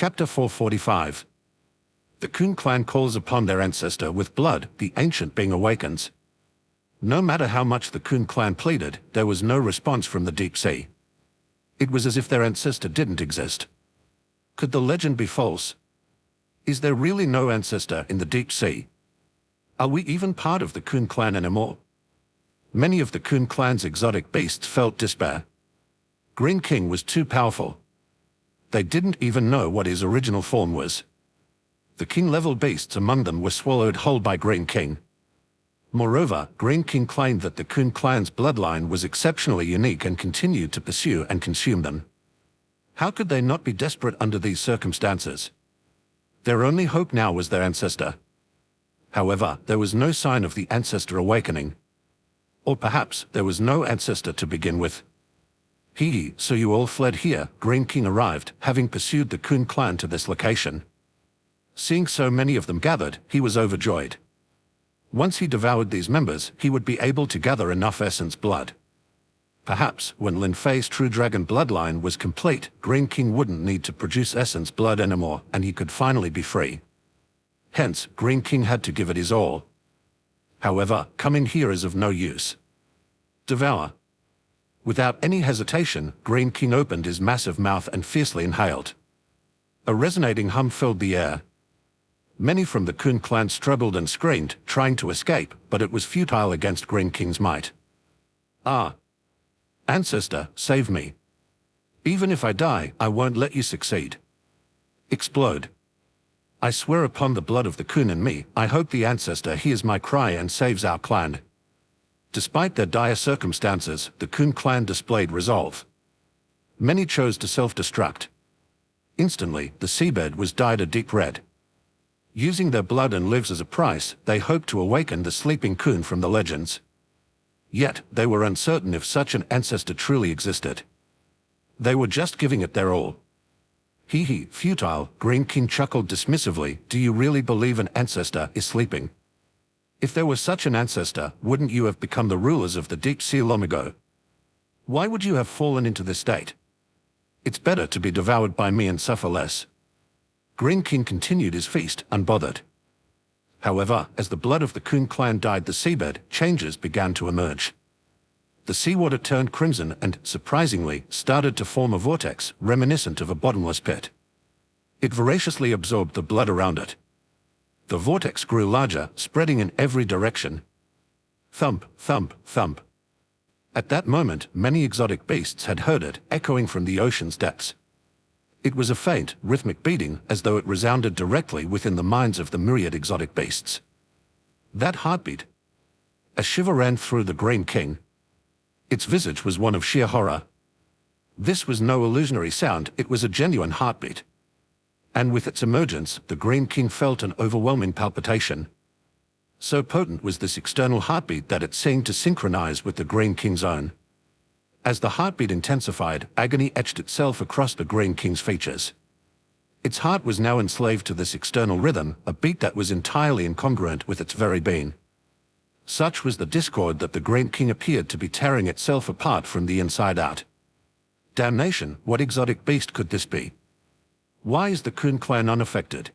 Chapter 445. The Kun clan calls upon their ancestor with blood, the ancient being awakens. No matter how much the Kun clan pleaded, there was no response from the deep sea. It was as if their ancestor didn't exist. Could the legend be false? Is there really no ancestor in the deep sea? Are we even part of the Kun clan anymore? Many of the Kun clan's exotic beasts felt despair. Green King was too powerful. They didn't even know what his original form was. The king-level beasts among them were swallowed whole by Green King. Moreover, Green King claimed that the Kun clan's bloodline was exceptionally unique and continued to pursue and consume them. How could they not be desperate under these circumstances? Their only hope now was their ancestor. However, there was no sign of the ancestor awakening. Or perhaps there was no ancestor to begin with. So you all fled here. Green King arrived, having pursued the Kun clan to this location. Seeing so many of them gathered, he was overjoyed. Once he devoured these members, he would be able to gather enough essence blood. Perhaps, when Lin Fei's true dragon bloodline was complete, Green King wouldn't need to produce essence blood anymore, and he could finally be free. Hence, Green King had to give it his all. However, coming here is of no use. Devour. Without any hesitation, Green King opened his massive mouth and fiercely inhaled. A resonating hum filled the air. Many from the Kun clan struggled and screamed, trying to escape, but it was futile against Green King's might. Ah! Ancestor, save me. Even if I die, I won't let you succeed. Explode. I swear upon the blood of the Kun and me, I hope the ancestor hears my cry and saves our clan. Despite their dire circumstances, the Kun clan displayed resolve. Many chose to self-destruct. Instantly, the seabed was dyed a deep red. Using their blood and lives as a price, they hoped to awaken the sleeping Kun from the legends. Yet, they were uncertain if such an ancestor truly existed. They were just giving it their all. Futile, Green King chuckled dismissively. Do you really believe an ancestor is sleeping? If there was such an ancestor, wouldn't you have become the rulers of the deep sea long ago? Why would you have fallen into this state? It's better to be devoured by me and suffer less. Green King continued his feast, unbothered. However, as the blood of the Kun clan dyed the seabed, changes began to emerge. The seawater turned crimson and, surprisingly, started to form a vortex, reminiscent of a bottomless pit. It voraciously absorbed the blood around it. The vortex grew larger, spreading in every direction. Thump, thump, thump. At that moment, many exotic beasts had heard it, echoing from the ocean's depths. It was a faint, rhythmic beating, as though it resounded directly within the minds of the myriad exotic beasts. That heartbeat. A shiver ran through the Green King. Its visage was one of sheer horror. This was no illusionary sound, it was a genuine heartbeat. And with its emergence, the Green King felt an overwhelming palpitation. So potent was this external heartbeat that it seemed to synchronize with the Green King's own. As the heartbeat intensified, agony etched itself across the Green King's features. Its heart was now enslaved to this external rhythm, a beat that was entirely incongruent with its very being. Such was the discord that the Green King appeared to be tearing itself apart from the inside out. Damnation, what exotic beast could this be? Why is the Kun clan unaffected?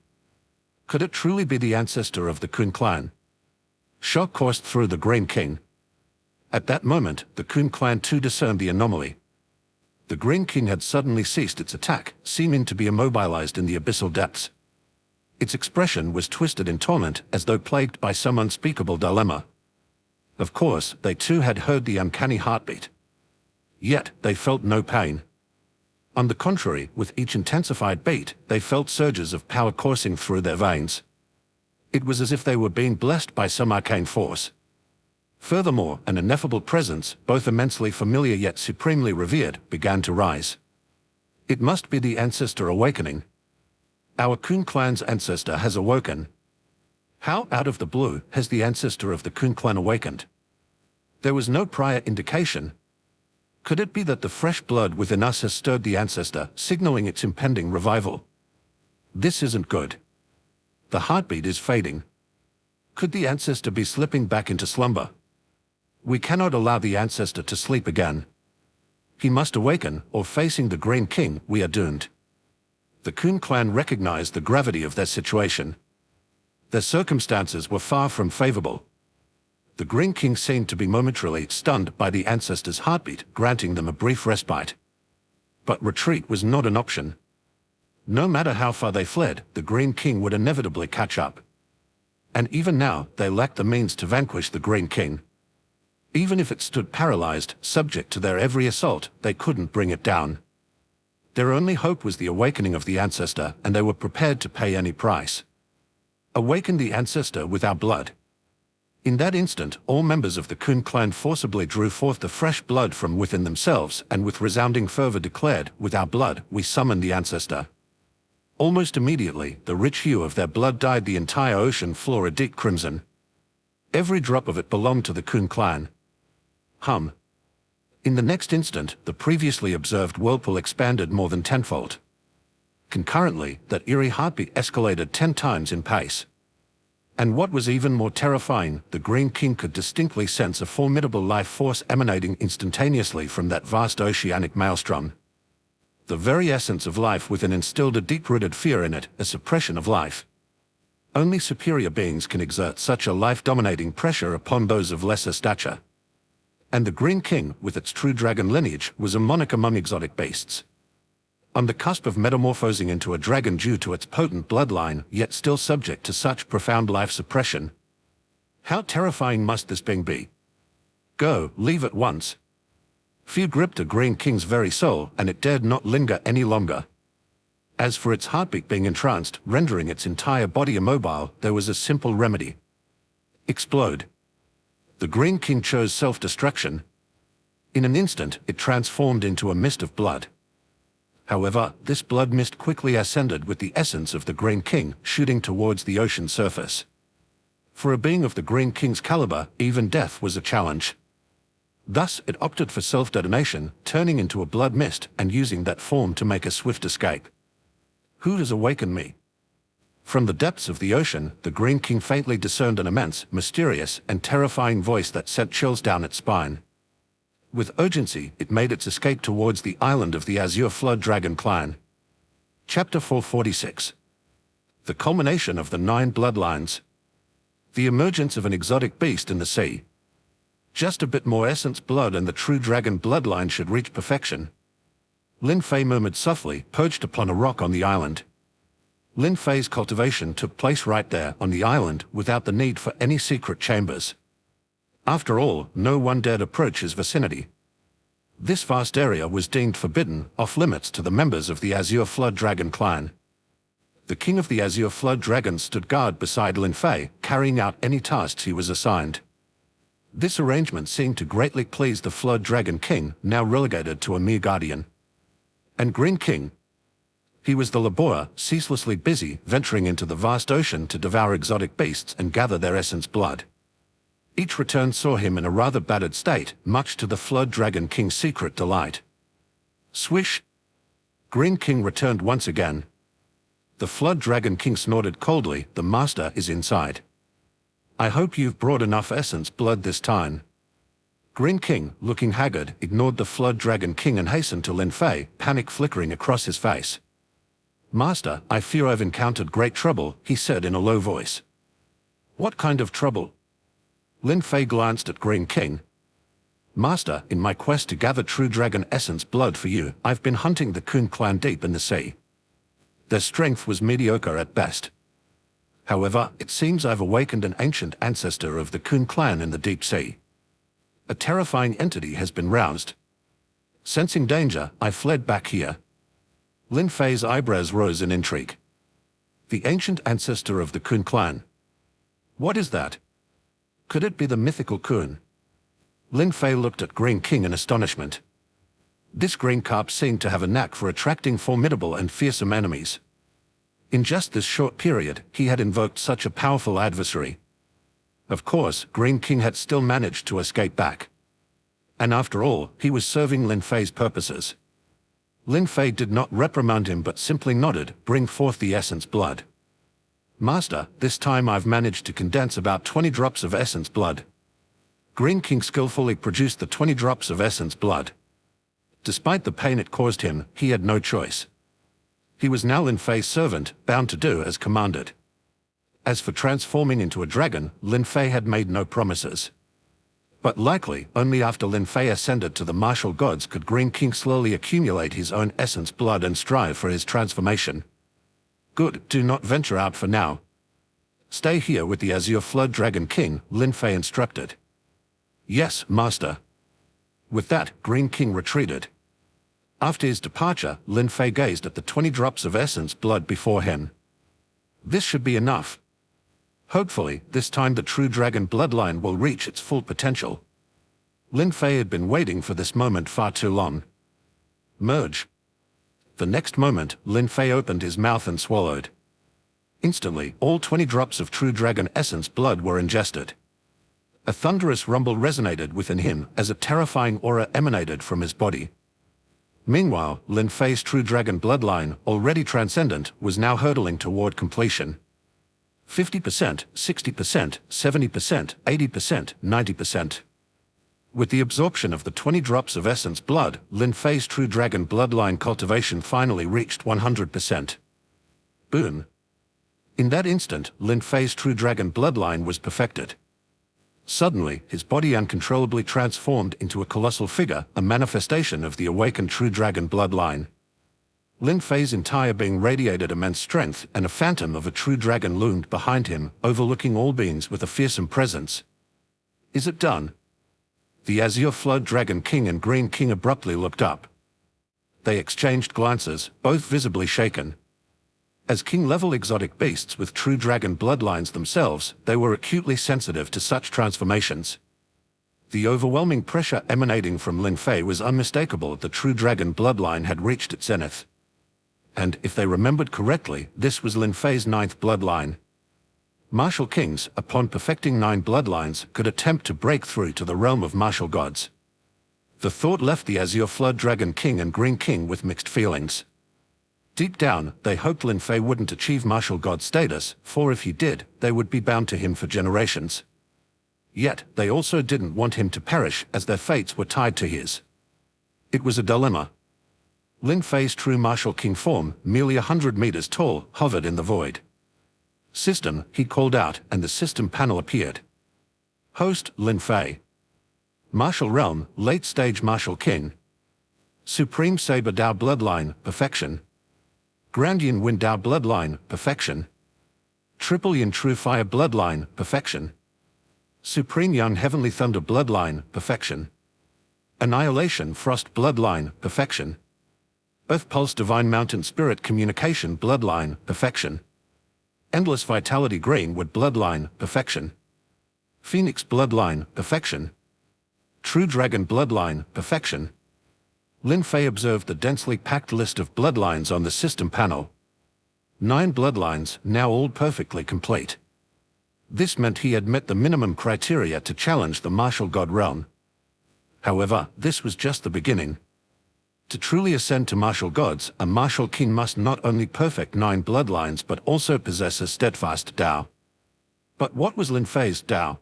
Could it truly be the ancestor of the Kun clan? Shock coursed through the Green King. At that moment, the Kun clan too discerned the anomaly. The Green King had suddenly ceased its attack, seeming to be immobilized in the abyssal depths. Its expression was twisted in torment, as though plagued by some unspeakable dilemma. Of course, they too had heard the uncanny heartbeat. Yet, they felt no pain. On the contrary, with each intensified beat, they felt surges of power coursing through their veins. It was as if they were being blessed by some arcane force. Furthermore, an ineffable presence, both immensely familiar yet supremely revered, began to rise. It must be the ancestor awakening. Our Kun clan's ancestor has awoken. How, out of the blue, has the ancestor of the Kun clan awakened? There was no prior indication. Could it be that the fresh blood within us has stirred the ancestor, signaling its impending revival? This isn't good. The heartbeat is fading. Could the ancestor be slipping back into slumber? We cannot allow the ancestor to sleep again. He must awaken, or facing the Green King, we are doomed. The Kun clan recognized the gravity of their situation. Their circumstances were far from favorable. The Green King seemed to be momentarily stunned by the ancestors' heartbeat, granting them a brief respite. But retreat was not an option. No matter how far they fled, the Green King would inevitably catch up. And even now, they lacked the means to vanquish the Green King. Even if it stood paralyzed, subject to their every assault, they couldn't bring it down. Their only hope was the awakening of the ancestor, and they were prepared to pay any price. Awaken the ancestor with our blood. In that instant, all members of the Kun clan forcibly drew forth the fresh blood from within themselves, and with resounding fervor declared, "With our blood, we summon the ancestor." Almost immediately, the rich hue of their blood dyed the entire ocean floor a deep crimson. Every drop of it belonged to the Kun clan. In the next instant, the previously observed whirlpool expanded more than tenfold. Concurrently, that eerie heartbeat escalated 10 times in pace. And what was even more terrifying, the Green King could distinctly sense a formidable life force emanating instantaneously from that vast oceanic maelstrom. The very essence of life within instilled a deep-rooted fear in it, a suppression of life. Only superior beings can exert such a life-dominating pressure upon those of lesser stature. And the Green King, with its true dragon lineage, was a monarch among exotic beasts. On the cusp of metamorphosing into a dragon due to its potent bloodline, yet still subject to such profound life suppression. How terrifying must this being be? Go, leave at once. Fear gripped a Green King's very soul, and it dared not linger any longer. As for its heartbeat being entranced, rendering its entire body immobile, there was a simple remedy. Explode. The Green King chose self-destruction. In an instant, it transformed into a mist of blood. However, this blood mist quickly ascended with the essence of the Green King, shooting towards the ocean surface. For a being of the Green King's caliber, even death was a challenge. Thus, it opted for self-detonation, turning into a blood mist and using that form to make a swift escape. Who has awakened me? From the depths of the ocean, the Green King faintly discerned an immense, mysterious, and terrifying voice that sent chills down its spine. With urgency, it made its escape towards the island of the Azure Flood Dragon clan. Chapter 446. The culmination of the 9 bloodlines. The emergence of an exotic beast in the sea. Just a bit more essence blood and the true dragon bloodline should reach perfection. Lin Fei murmured softly, perched upon a rock on the island. Lin Fei's cultivation took place right there on the island without the need for any secret chambers. After all, no one dared approach his vicinity. This vast area was deemed forbidden, off-limits to the members of the Azure Flood Dragon clan. The king of the Azure Flood Dragons stood guard beside Lin Fei, carrying out any tasks he was assigned. This arrangement seemed to greatly please the Flood Dragon King, now relegated to a mere guardian. And Green King? He was the laborer, ceaselessly busy, venturing into the vast ocean to devour exotic beasts and gather their essence blood. Each return saw him in a rather battered state, much to the Flood Dragon King's secret delight. Swish! Green King returned once again. The Flood Dragon King snorted coldly, "The master is inside. I hope you've brought enough essence blood this time." Green King, looking haggard, ignored the Flood Dragon King and hastened to Lin Fei, panic flickering across his face. "Master, I fear I've encountered great trouble," he said in a low voice. "What kind of trouble?" Lin Fei glanced at Green King. "Master, in my quest to gather true dragon essence blood for you, I've been hunting the Kun clan deep in the sea. Their strength was mediocre at best. However, it seems I've awakened an ancient ancestor of the Kun clan in the deep sea. A terrifying entity has been roused. Sensing danger, I fled back here." Lin Fei's eyebrows rose in intrigue. The ancient ancestor of the Kun clan. What is that? Could it be the mythical Kun? Lin Fei looked at Green King in astonishment. This green carp seemed to have a knack for attracting formidable and fearsome enemies. In just this short period, he had invoked such a powerful adversary. Of course, Green King had still managed to escape back. And after all, he was serving Lin Fei's purposes. Lin Fei did not reprimand him but simply nodded, "Bring forth the essence blood." "Master, this time I've managed to condense about 20 drops of essence blood." Green King skillfully produced the 20 drops of essence blood. Despite the pain it caused him, he had no choice. He was now Lin Fei's servant, bound to do as commanded. As for transforming into a dragon, Lin Fei had made no promises. But likely, only after Lin Fei ascended to the martial gods could Green King slowly accumulate his own essence blood and strive for his transformation. Good, do not venture out for now. Stay here with the Azure Flood Dragon King, Lin Fei instructed. Yes, master. With that, Green King retreated. After his departure, Lin Fei gazed at the 20 drops of essence blood before him. This should be enough. Hopefully, this time the true dragon bloodline will reach its full potential. Lin Fei had been waiting for this moment far too long. Merge. The next moment, Lin Fei opened his mouth and swallowed. Instantly, all 20 drops of true dragon essence blood were ingested. A thunderous rumble resonated within him as a terrifying aura emanated from his body. Meanwhile, Lin Fei's true dragon bloodline, already transcendent, was now hurtling toward completion. 50%, 60%, 70%, 80%, 90%. With the absorption of the 20 drops of essence blood, Lin Fei's true dragon bloodline cultivation finally reached 100%. Boom. In that instant, Lin Fei's true dragon bloodline was perfected. Suddenly, his body uncontrollably transformed into a colossal figure, a manifestation of the awakened true dragon bloodline. Lin Fei's entire being radiated immense strength, and a phantom of a true dragon loomed behind him, overlooking all beings with a fearsome presence. Is it done? The Azure Flood Dragon King and Green King abruptly looked up. They exchanged glances, both visibly shaken. As king-level exotic beasts with true dragon bloodlines themselves, they were acutely sensitive to such transformations. The overwhelming pressure emanating from Lin Fei was unmistakable. The true dragon bloodline had reached its zenith. And, if they remembered correctly, this was Lin Fei's 9th bloodline. Martial kings, upon perfecting 9 bloodlines, could attempt to break through to the realm of martial gods. The thought left the Azure Flood Dragon King and Green King with mixed feelings. Deep down, they hoped Lin Fei wouldn't achieve martial god status, for if he did, they would be bound to him for generations. Yet, they also didn't want him to perish, as their fates were tied to his. It was a dilemma. Lin Fei's true martial king form, merely 100 meters tall, hovered in the void. System, he called out, and the system panel appeared. Host, Lin Fei. Martial realm, late-stage martial king. Supreme Saber Dao bloodline, perfection. Grand Yin Wind Dao bloodline, perfection. Triple Yin True Fire bloodline, perfection. Supreme Yang Heavenly Thunder bloodline, perfection. Annihilation Frost bloodline, perfection. Earth Pulse Divine Mountain Spirit Communication bloodline, perfection. Endless Vitality Greenwood bloodline, perfection. Phoenix bloodline, perfection. True Dragon bloodline, perfection. Lin Fei observed the densely packed list of bloodlines on the system panel. 9 bloodlines, now all perfectly complete. This meant he had met the minimum criteria to challenge the martial god realm. However, this was just the beginning. To truly ascend to martial gods, a martial king must not only perfect 9 bloodlines but also possess a steadfast Dao. But what was Lin Fei's Dao?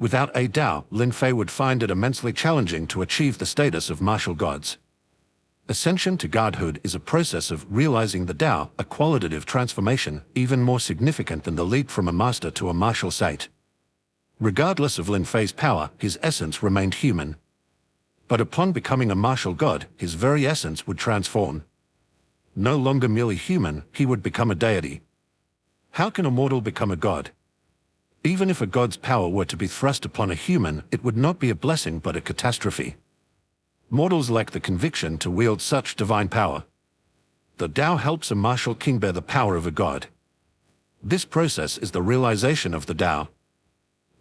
Without a Dao, Lin Fei would find it immensely challenging to achieve the status of martial gods. Ascension to godhood is a process of realizing the Dao, a qualitative transformation, even more significant than the leap from a master to a martial sate. Regardless of Lin Fei's power, his essence remained human. But upon becoming a martial god, his very essence would transform. No longer merely human, he would become a deity. How can a mortal become a god? Even if a god's power were to be thrust upon a human, it would not be a blessing but a catastrophe. Mortals lack the conviction to wield such divine power. The Tao helps a martial king bear the power of a god. This process is the realization of the Tao.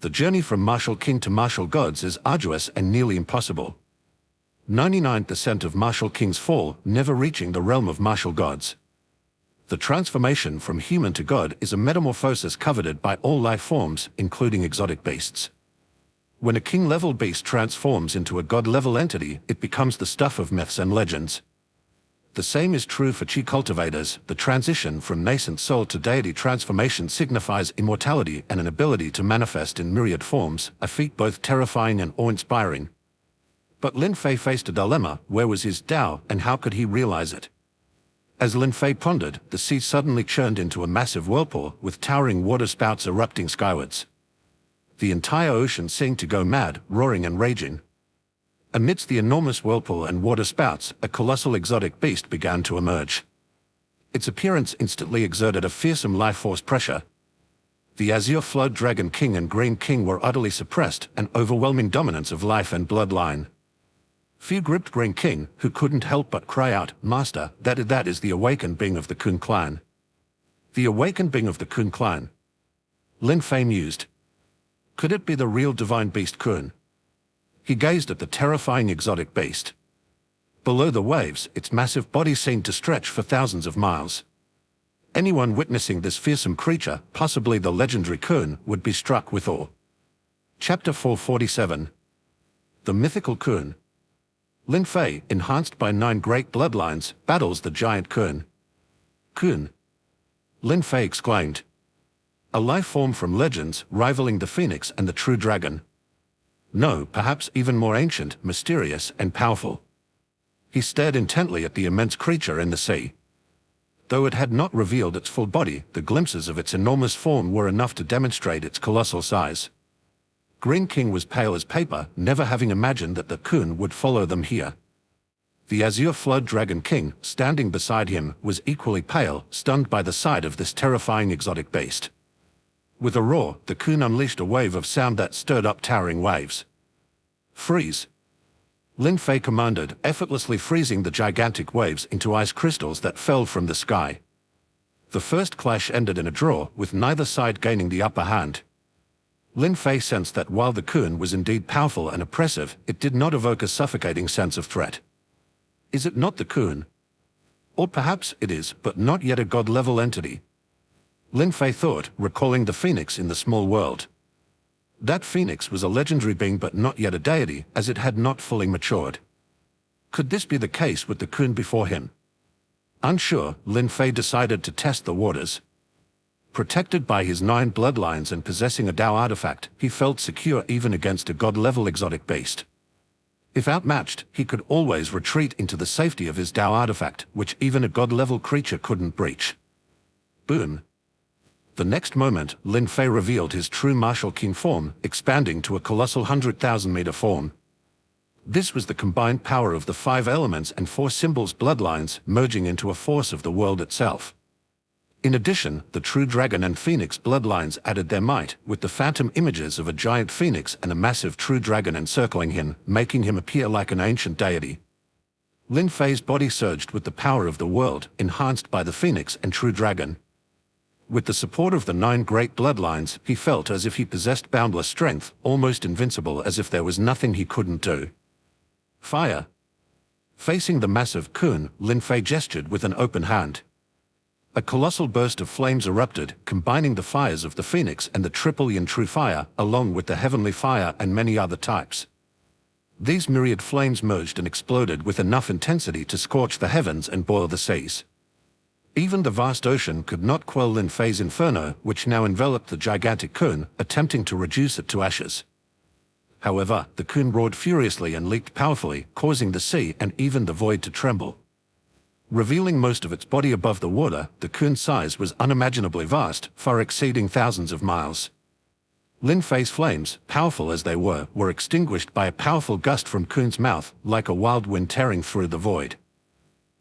The journey from martial king to martial gods is arduous and nearly impossible. 99% of martial kings fall, never reaching the realm of martial gods. The transformation from human to god is a metamorphosis coveted by all life forms, including exotic beasts. When a king-level beast transforms into a god-level entity, it becomes the stuff of myths and legends. The same is true for chi cultivators. The transition from nascent soul to deity transformation signifies immortality and an ability to manifest in myriad forms, a feat both terrifying and awe-inspiring. But Lin Fei faced a dilemma: where was his Tao, and how could he realize it? As Lin Fei pondered, the sea suddenly churned into a massive whirlpool with towering water spouts erupting skywards. The entire ocean seemed to go mad, roaring and raging. Amidst the enormous whirlpool and water spouts, a colossal exotic beast began to emerge. Its appearance instantly exerted a fearsome life force pressure. The Azure Flood Dragon King and Green King were utterly suppressed, an overwhelming dominance of life and bloodline. Few gripped Green King, who couldn't help but cry out, "Master, that is the awakened being of the Kun clan." The awakened being of the Kun clan. Lin Fei mused. Could it be the real divine beast Kun? He gazed at the terrifying exotic beast. Below the waves, its massive body seemed to stretch for thousands of miles. Anyone witnessing this fearsome creature, possibly the legendary Kun, would be struck with awe. Chapter 447. The Mythical Kun. Lin Fei, enhanced by 9 great bloodlines, battles the giant Kun. Kun. Lin Fei exclaimed. A life form from legends, rivaling the phoenix and the true dragon. No, perhaps even more ancient, mysterious, and powerful. He stared intently at the immense creature in the sea. Though it had not revealed its full body, the glimpses of its enormous form were enough to demonstrate its colossal size. Green King was pale as paper, never having imagined that the Kun would follow them here. The Azure Flood Dragon King, standing beside him, was equally pale, stunned by the sight of this terrifying exotic beast. With a roar, the Kun unleashed a wave of sound that stirred up towering waves. Freeze! Lin Fei commanded, effortlessly freezing the gigantic waves into ice crystals that fell from the sky. The first clash ended in a draw, with neither side gaining the upper hand. Lin Fei sensed that while the Kun was indeed powerful and oppressive, it did not evoke a suffocating sense of threat. Is it not the Kun? Or perhaps it is, but not yet a god-level entity. Lin Fei thought, recalling the phoenix in the small world. That phoenix was a legendary being but not yet a deity, as it had not fully matured. Could this be the case with the Kun before him? Unsure, Lin Fei decided to test the waters. Protected by his 9 bloodlines and possessing a Dao artifact, he felt secure even against a god-level exotic beast. If outmatched, he could always retreat into the safety of his Dao artifact, which even a god-level creature couldn't breach. Boom! The next moment, Lin Fei revealed his true martial king form, expanding to a colossal 100,000-meter form. This was the combined power of the 5 elements and 4 symbols bloodlines, merging into a force of the world itself. In addition, the true dragon and phoenix bloodlines added their might, with the phantom images of a giant phoenix and a massive true dragon encircling him, making him appear like an ancient deity. Lin Fei's body surged with the power of the world, enhanced by the phoenix and true dragon. With the support of the 9 great bloodlines, he felt as if he possessed boundless strength, almost invincible, as if there was nothing he couldn't do. Fire! Facing the massive Kun, Lin Fei gestured with an open hand. A colossal burst of flames erupted, combining the fires of the phoenix and the triple yin true fire, along with the heavenly fire and many other types. These myriad flames merged and exploded with enough intensity to scorch the heavens and boil the seas. Even the vast ocean could not quell Lin Fei's inferno, which now enveloped the gigantic Kun, attempting to reduce it to ashes. However, the Kun roared furiously and leaped powerfully, causing the sea and even the void to tremble. Revealing most of its body above the water, the Kun's size was unimaginably vast, far exceeding thousands of miles. Lin Fei's flames, powerful as they were extinguished by a powerful gust from Kun's mouth, like a wild wind tearing through the void.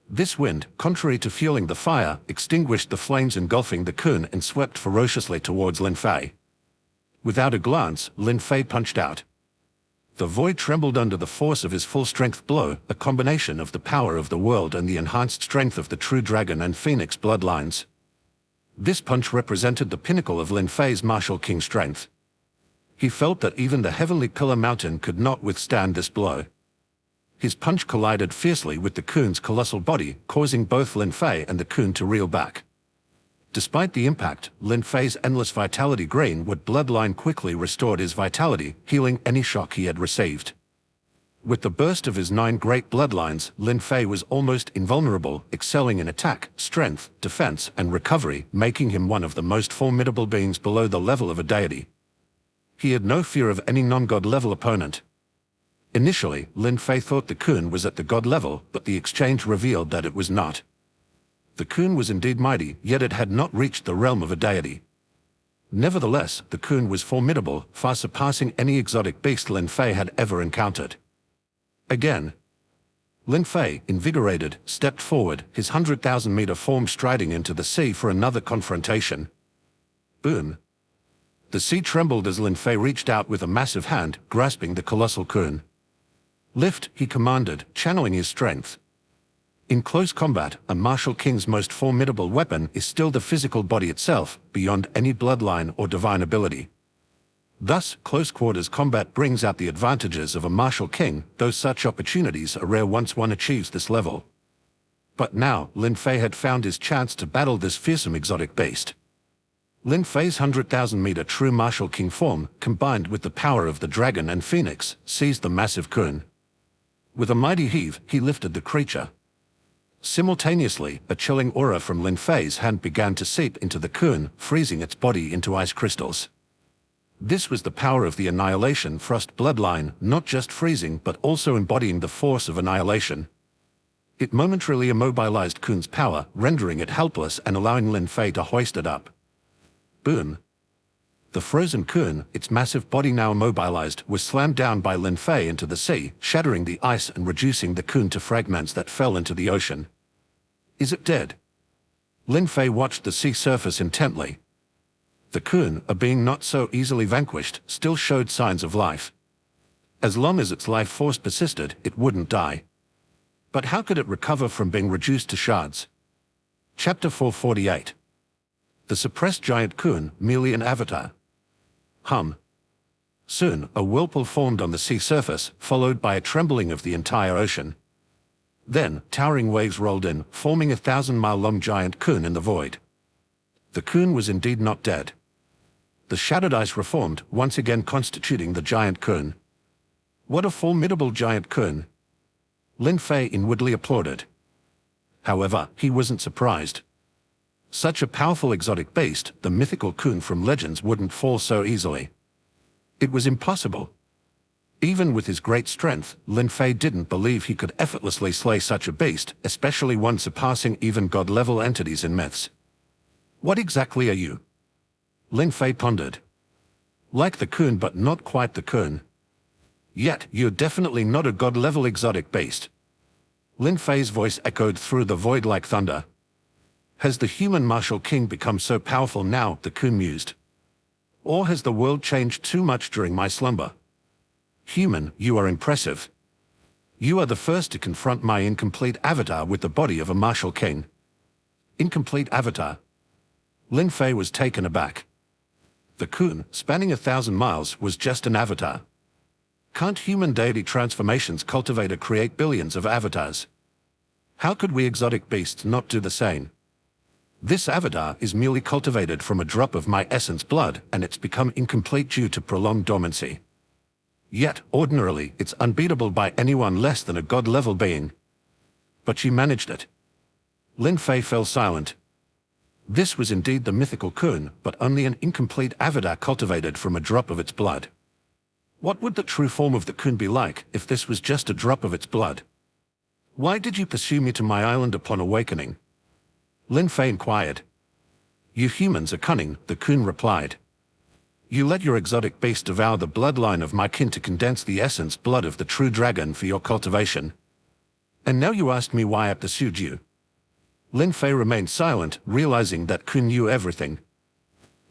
This wind, contrary to fueling the fire, extinguished the flames engulfing the Kun and swept ferociously towards Lin Fei. Without a glance, Lin Fei punched out. The void trembled under the force of his full-strength blow, a combination of the power of the world and the enhanced strength of the true dragon and phoenix bloodlines. This punch represented the pinnacle of Lin Fei's martial king strength. He felt that even the heavenly pillar mountain could not withstand this blow. His punch collided fiercely with the Kun's colossal body, causing both Lin Fei and the Kun to reel back. Despite the impact, Lin Fei's endless vitality Greenwood bloodline quickly restored his vitality, healing any shock he had received. With the burst of his 9 great bloodlines, Lin Fei was almost invulnerable, excelling in attack, strength, defense, and recovery, making him one of the most formidable beings below the level of a deity. He had no fear of any non-god level opponent. Initially, Lin Fei thought the Kun was at the god level, but the exchange revealed that it was not. The Kun was indeed mighty, yet it had not reached the realm of a deity. Nevertheless, the Kun was formidable, far surpassing any exotic beast Lin Fei had ever encountered. Again, Lin Fei, invigorated, stepped forward, his 100,000-meter form striding into the sea for another confrontation. Boom! The sea trembled as Lin Fei reached out with a massive hand, grasping the colossal Kun. Lift, he commanded, channeling his strength. In close combat, a martial king's most formidable weapon is still the physical body itself, beyond any bloodline or divine ability. Thus, close quarters combat brings out the advantages of a martial king, though such opportunities are rare once one achieves this level. But now, Lin Fei had found his chance to battle this fearsome exotic beast. Lin Fei's 100,000-meter true martial king form, combined with the power of the dragon and phoenix, seized the massive Kun. With a mighty heave, he lifted the creature. Simultaneously, a chilling aura from Lin Fei's hand began to seep into the Kun, freezing its body into ice crystals. This was the power of the Annihilation Frost bloodline, not just freezing but also embodying the force of annihilation. It momentarily immobilized Kun's power, rendering it helpless and allowing Lin Fei to hoist it up. Boom! The frozen Kun, its massive body now immobilized, was slammed down by Lin Fei into the sea, shattering the ice and reducing the Kun to fragments that fell into the ocean. Is it dead? Lin Fei watched the sea surface intently. The Kun, a being not so easily vanquished, still showed signs of life. As long as its life force persisted, it wouldn't die. But how could it recover from being reduced to shards? Chapter 448. The suppressed giant Kun, merely an avatar. Soon, a whirlpool formed on the sea surface, followed by a trembling of the entire ocean. Then, towering waves rolled in, forming a 1,000-mile-long giant Kun in the void. The Kun was indeed not dead. The shattered ice reformed, once again constituting the giant Kun. What a formidable giant Kun! Lin Fei inwardly applauded. However, he wasn't surprised. Such a powerful exotic beast, the mythical Kun from legends, wouldn't fall so easily. It was impossible. Even with his great strength, Lin Fei didn't believe he could effortlessly slay such a beast, especially one surpassing even god-level entities in myths. What exactly are you? Lin Fei pondered. Like the Kun but not quite the Kun. Yet, you're definitely not a god-level exotic beast. Lin Fei's voice echoed through the void like thunder. Has the human martial king become so powerful now, the Kun mused? Or has the world changed too much during my slumber? Human, you are impressive. You are the first to confront my incomplete avatar with the body of a martial king. Incomplete avatar? Lin Fei was taken aback. The Kun, spanning 1,000 miles, was just an avatar. Can't human deity transformations cultivate or create billions of avatars? How could we exotic beasts not do the same? This avatar is merely cultivated from a drop of my essence blood, and it's become incomplete due to prolonged dormancy. Yet, ordinarily, it's unbeatable by anyone less than a god-level being. But you managed it. Lin Fei fell silent. This was indeed the mythical Kun, but only an incomplete avatar cultivated from a drop of its blood. What would the true form of the Kun be like if this was just a drop of its blood? Why did you pursue me to my island upon awakening? Lin Fei inquired. You humans are cunning, the Kun replied. You let your exotic beast devour the bloodline of my kin to condense the essence blood of the true dragon for your cultivation. And now you ask me why I pursued you. Lin Fei remained silent, realizing that Kun knew everything.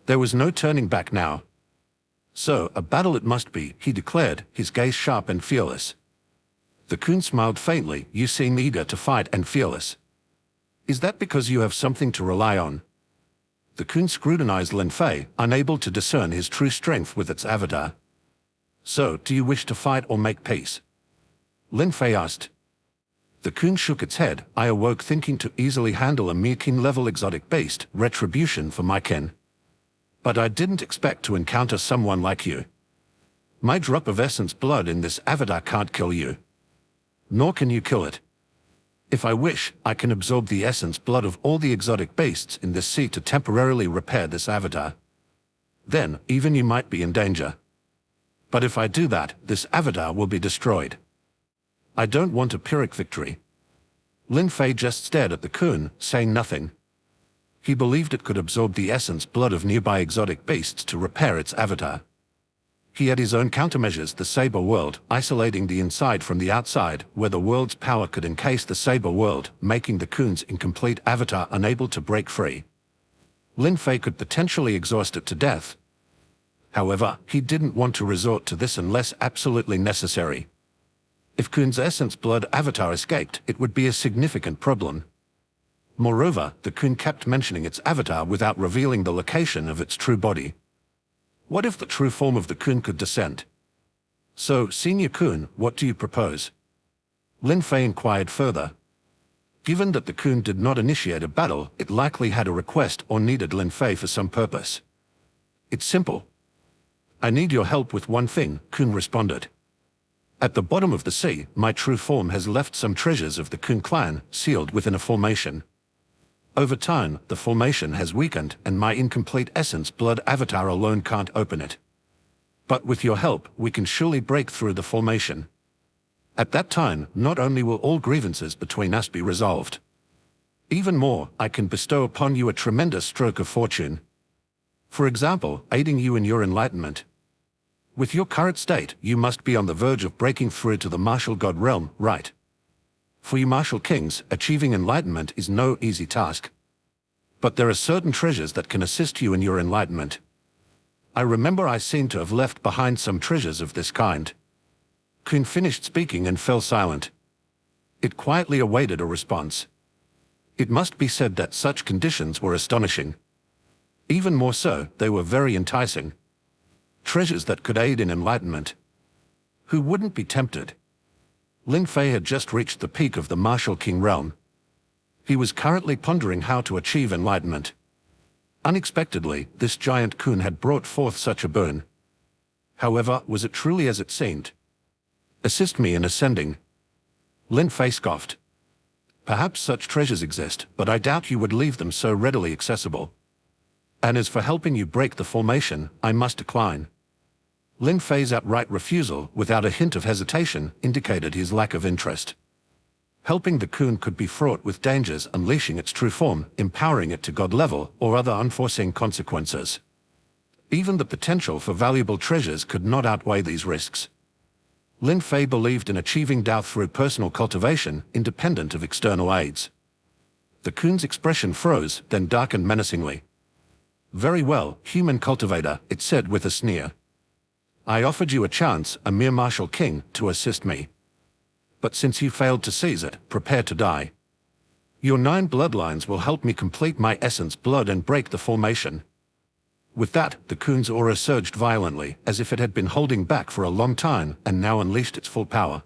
There was no turning back now. So, a battle it must be, he declared, his gaze sharp and fearless. The Kun smiled faintly. You seem eager to fight and fearless. Is that because you have something to rely on? The Kun scrutinized Lin Fei, unable to discern his true strength with its avatar. So, do you wish to fight or make peace? Lin Fei asked. The Kun shook its head. I awoke thinking to easily handle a mere kin-level exotic beast, retribution for my kin. But I didn't expect to encounter someone like you. My drop of essence blood in this avatar can't kill you. Nor can you kill it. If I wish, I can absorb the essence blood of all the exotic beasts in this sea to temporarily repair this avatar. Then, even you might be in danger. But if I do that, this avatar will be destroyed. I don't want a Pyrrhic victory. Lin Fei just stared at the Kun, saying nothing. He believed it could absorb the essence blood of nearby exotic beasts to repair its avatar. He had his own countermeasures, the Saber World, isolating the inside from the outside, where the world's power could encase the Saber World, making the Kun's incomplete avatar unable to break free. Lin Fei could potentially exhaust it to death. However, he didn't want to resort to this unless absolutely necessary. If Kun's essence blood avatar escaped, it would be a significant problem. Moreover, the Kun kept mentioning its avatar without revealing the location of its true body. What if the true form of the Kun could descend? So, Senior Kun, what do you propose? Lin Fei inquired further. Given that the Kun did not initiate a battle, it likely had a request or needed Lin Fei for some purpose. It's simple. I need your help with one thing, Kun responded. At the bottom of the sea, my true form has left some treasures of the Kun clan, sealed within a formation. Over time, the formation has weakened and my incomplete essence blood avatar alone can't open it. But with your help, we can surely break through the formation. At that time, not only will all grievances between us be resolved. Even more, I can bestow upon you a tremendous stroke of fortune. For example, aiding you in your enlightenment. With your current state, you must be on the verge of breaking through to the martial god realm, right? For you martial kings, achieving enlightenment is no easy task. But there are certain treasures that can assist you in your enlightenment. I remember I seem to have left behind some treasures of this kind. Kun finished speaking and fell silent. It quietly awaited a response. It must be said that such conditions were astonishing. Even more so, they were very enticing. Treasures that could aid in enlightenment. Who wouldn't be tempted? Lin Fei had just reached the peak of the martial king realm. He was currently pondering how to achieve enlightenment. Unexpectedly, this giant Kun had brought forth such a boon. However, was it truly as it seemed? Assist me in ascending. Lin Fei scoffed. Perhaps such treasures exist, but I doubt you would leave them so readily accessible. And as for helping you break the formation, I must decline. Lin Fei's outright refusal, without a hint of hesitation, indicated his lack of interest. Helping the Kun could be fraught with dangers, unleashing its true form, empowering it to god level, or other unforeseen consequences. Even the potential for valuable treasures could not outweigh these risks. Lin Fei believed in achieving Dao through personal cultivation, independent of external aids. The Kun's expression froze, then darkened menacingly. Very well, human cultivator, it said with a sneer. I offered you a chance, a mere martial king, to assist me. But since you failed to seize it, prepare to die. Your 9 bloodlines will help me complete my essence blood and break the formation. With that, the Kun's aura surged violently, as if it had been holding back for a long time, and now unleashed its full power.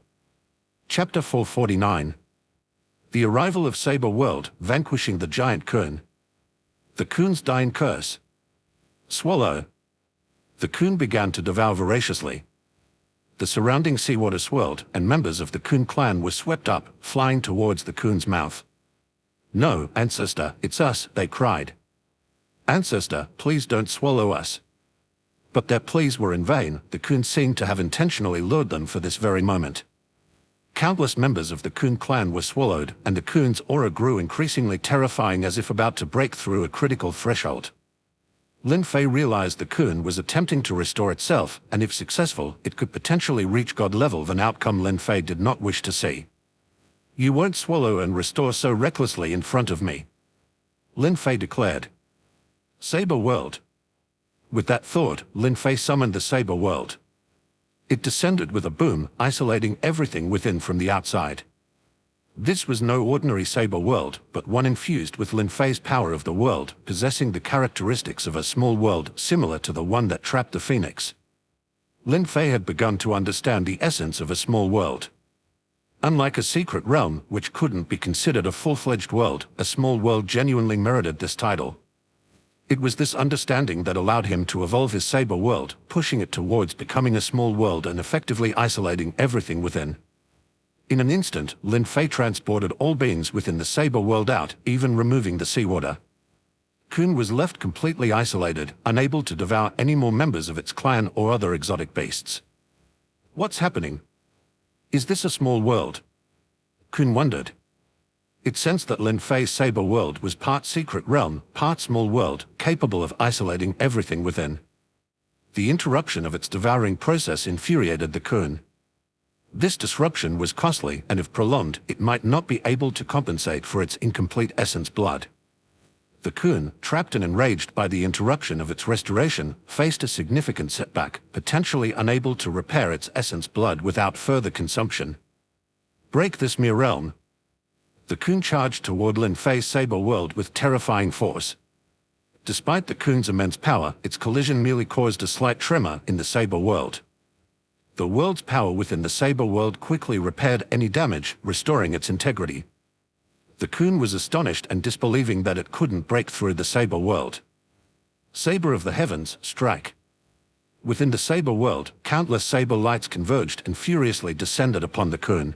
Chapter 449. The arrival of Saber World, vanquishing the giant Kun. The Kun's dying curse. Swallow. The Kun began to devour voraciously. The surrounding seawater swirled, and members of the Kun clan were swept up, flying towards the Kun's mouth. No, ancestor, it's us, they cried. Ancestor, please don't swallow us. But their pleas were in vain, the Kun seemed to have intentionally lured them for this very moment. Countless members of the Kun clan were swallowed, and the Kun's aura grew increasingly terrifying as if about to break through a critical threshold. Lin Fei realized the Kun was attempting to restore itself, and if successful, it could potentially reach god level, an outcome Lin Fei did not wish to see. You won't swallow and restore so recklessly in front of me, Lin Fei declared. Saber World. With that thought, Lin Fei summoned the Saber World. It descended with a boom, isolating everything within from the outside. This was no ordinary Saber World, but one infused with Lin Fei's power of the world, possessing the characteristics of a small world similar to the one that trapped the Phoenix. Lin Fei had begun to understand the essence of a small world. Unlike a secret realm, which couldn't be considered a full-fledged world, a small world genuinely merited this title. It was this understanding that allowed him to evolve his Saber World, pushing it towards becoming a small world and effectively isolating everything within. In an instant, Lin Fei transported all beings within the Saber World out, even removing the seawater. Kun was left completely isolated, unable to devour any more members of its clan or other exotic beasts. What's happening? Is this a small world? Kun wondered. It sensed that Lin Fei's saber world was part secret realm, part small world, capable of isolating everything within. The interruption of its devouring process infuriated the Kun. This disruption was costly, and if prolonged, it might not be able to compensate for its incomplete essence blood. The Kun, trapped and enraged by the interruption of its restoration, faced a significant setback, potentially unable to repair its essence blood without further consumption. Break this mere realm. The Kun charged toward Lin Fei's saber world with terrifying force. Despite the Kun's immense power, its collision merely caused a slight tremor in the saber world. The world's power within the saber world quickly repaired any damage, restoring its integrity. The Kun was astonished and disbelieving that it couldn't break through the saber world. Saber of the heavens, strike. Within the saber world, countless saber lights converged and furiously descended upon the Kun.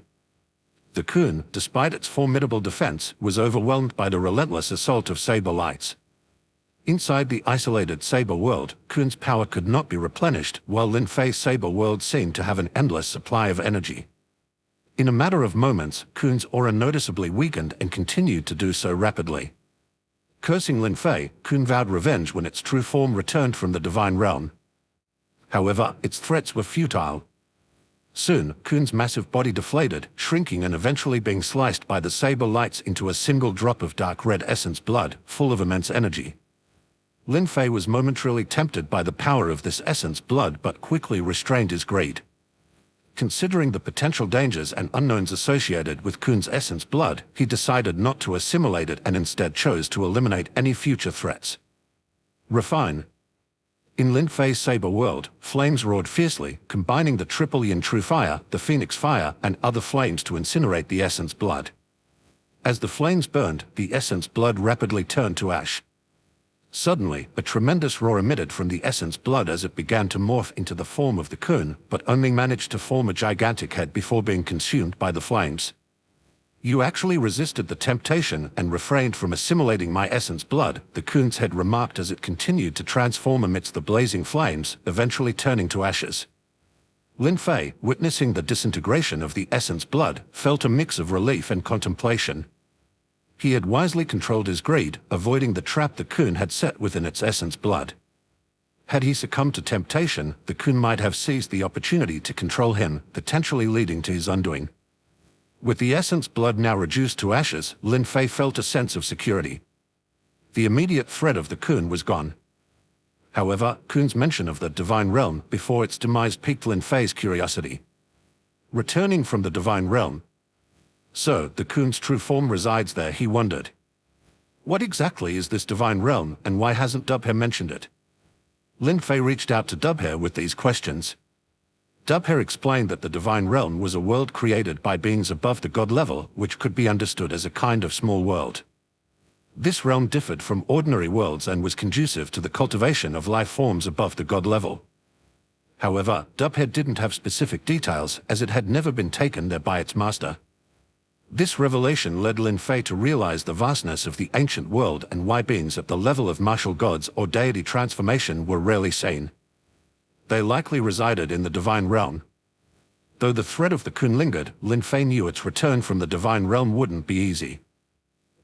The Kun, despite its formidable defense, was overwhelmed by the relentless assault of saber lights. Inside the isolated saber world, Kun's power could not be replenished, while Lin Fei's saber world seemed to have an endless supply of energy. In a matter of moments, Kun's aura noticeably weakened and continued to do so rapidly. Cursing Lin Fei, Kun vowed revenge when its true form returned from the divine realm. However, its threats were futile. Soon, Kun's massive body deflated, shrinking and eventually being sliced by the saber lights into a single drop of dark red essence blood, full of immense energy. Lin Fei was momentarily tempted by the power of this essence blood but quickly restrained his greed. Considering the potential dangers and unknowns associated with Kun's essence blood, he decided not to assimilate it and instead chose to eliminate any future threats. Refine. In Lin Fei's saber world, flames roared fiercely, combining the triple yin true fire, the phoenix fire, and other flames to incinerate the essence blood. As the flames burned, the essence blood rapidly turned to ash. Suddenly, a tremendous roar emitted from the essence blood as it began to morph into the form of the Kun, but only managed to form a gigantic head before being consumed by the flames. You actually resisted the temptation and refrained from assimilating my essence blood, the Kun's head remarked as it continued to transform amidst the blazing flames, eventually turning to ashes. Lin Fei, witnessing the disintegration of the essence blood, felt a mix of relief and contemplation. He had wisely controlled his greed, avoiding the trap the Kun had set within its essence blood. Had he succumbed to temptation, the Kun might have seized the opportunity to control him, potentially leading to his undoing. With the essence blood now reduced to ashes, Lin Fei felt a sense of security. The immediate threat of the Kun was gone. However, Kun's mention of the divine realm before its demise piqued Lin Fei's curiosity. Returning from the divine realm, so, the Kun's true form resides there, he wondered. What exactly is this divine realm, and why hasn't Dubhe mentioned it? Lin Fei reached out to Dubhe with these questions. Dubhe explained that the divine realm was a world created by beings above the god level, which could be understood as a kind of small world. This realm differed from ordinary worlds and was conducive to the cultivation of life forms above the god level. However, Dubhe didn't have specific details, as it had never been taken there by its master. This revelation led Lin Fei to realize the vastness of the ancient world and why beings at the level of martial gods or deity transformation were rarely seen. They likely resided in the divine realm. Though the threat of the Kun lingered, Lin Fei knew its return from the divine realm wouldn't be easy.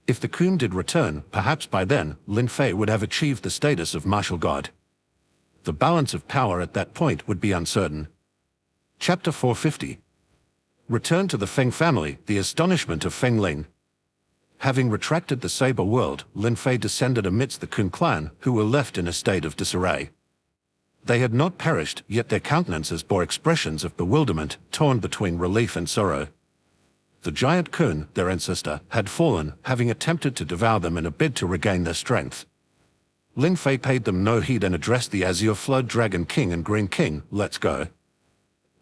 If the Kun did return, perhaps by then, Lin Fei would have achieved the status of martial god. The balance of power at that point would be uncertain. Chapter 450. Return to the Feng family, the astonishment of Feng Ling. Having retracted the saber world, Lin Fei descended amidst the Kun clan, who were left in a state of disarray. They had not perished, yet their countenances bore expressions of bewilderment, torn between relief and sorrow. The giant Kun, their ancestor, had fallen, having attempted to devour them in a bid to regain their strength. Lin Fei paid them no heed and addressed the Azure Flood Dragon King and Green King, "Let's go.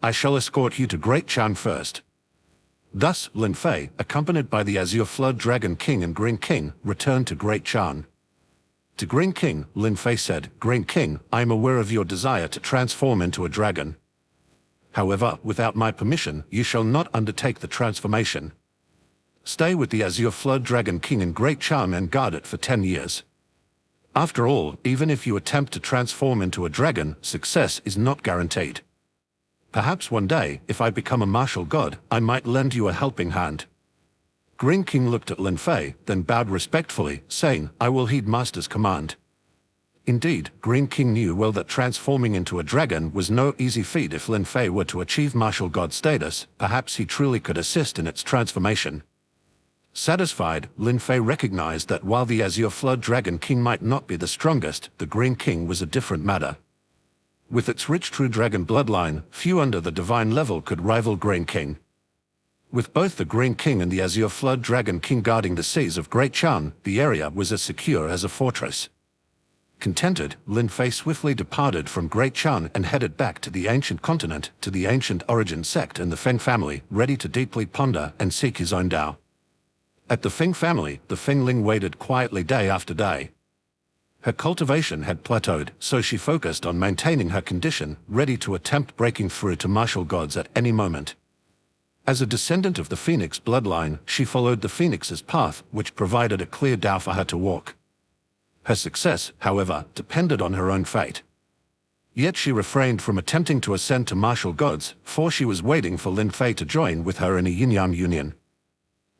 I shall escort you to Great Chan first." Thus, Lin Fei, accompanied by the Azure Flood Dragon King and Green King, returned to Great Chan. To Green King, Lin Fei said, "Green King, I am aware of your desire to transform into a dragon. However, without my permission, you shall not undertake the transformation. Stay with the Azure Flood Dragon King in Great Chan and guard it for 10 years. After all, even if you attempt to transform into a dragon, success is not guaranteed. Perhaps one day, if I become a martial god, I might lend you a helping hand." Green King looked at Lin Fei, then bowed respectfully, saying, "I will heed Master's command." Indeed, Green King knew well that transforming into a dragon was no easy feat. If Lin Fei were to achieve martial god status, perhaps he truly could assist in its transformation. Satisfied, Lin Fei recognized that while the Azure Flood Dragon King might not be the strongest, the Green King was a different matter. With its rich true dragon bloodline, few under the divine level could rival Green King. With both the Green King and the Azure Flood Dragon King guarding the seas of Great Chan, the area was as secure as a fortress. Contented, Lin Fei swiftly departed from Great Chan and headed back to the ancient continent, to the ancient origin sect and the Feng family, ready to deeply ponder and seek his own Tao. At the Feng family, the Fengling waited quietly day after day. Her cultivation had plateaued, so she focused on maintaining her condition, ready to attempt breaking through to martial gods at any moment. As a descendant of the Phoenix bloodline, she followed the Phoenix's path, which provided a clear Tao for her to walk. Her success, however, depended on her own fate. Yet she refrained from attempting to ascend to martial gods, for she was waiting for Lin Fei to join with her in a yin-yang union.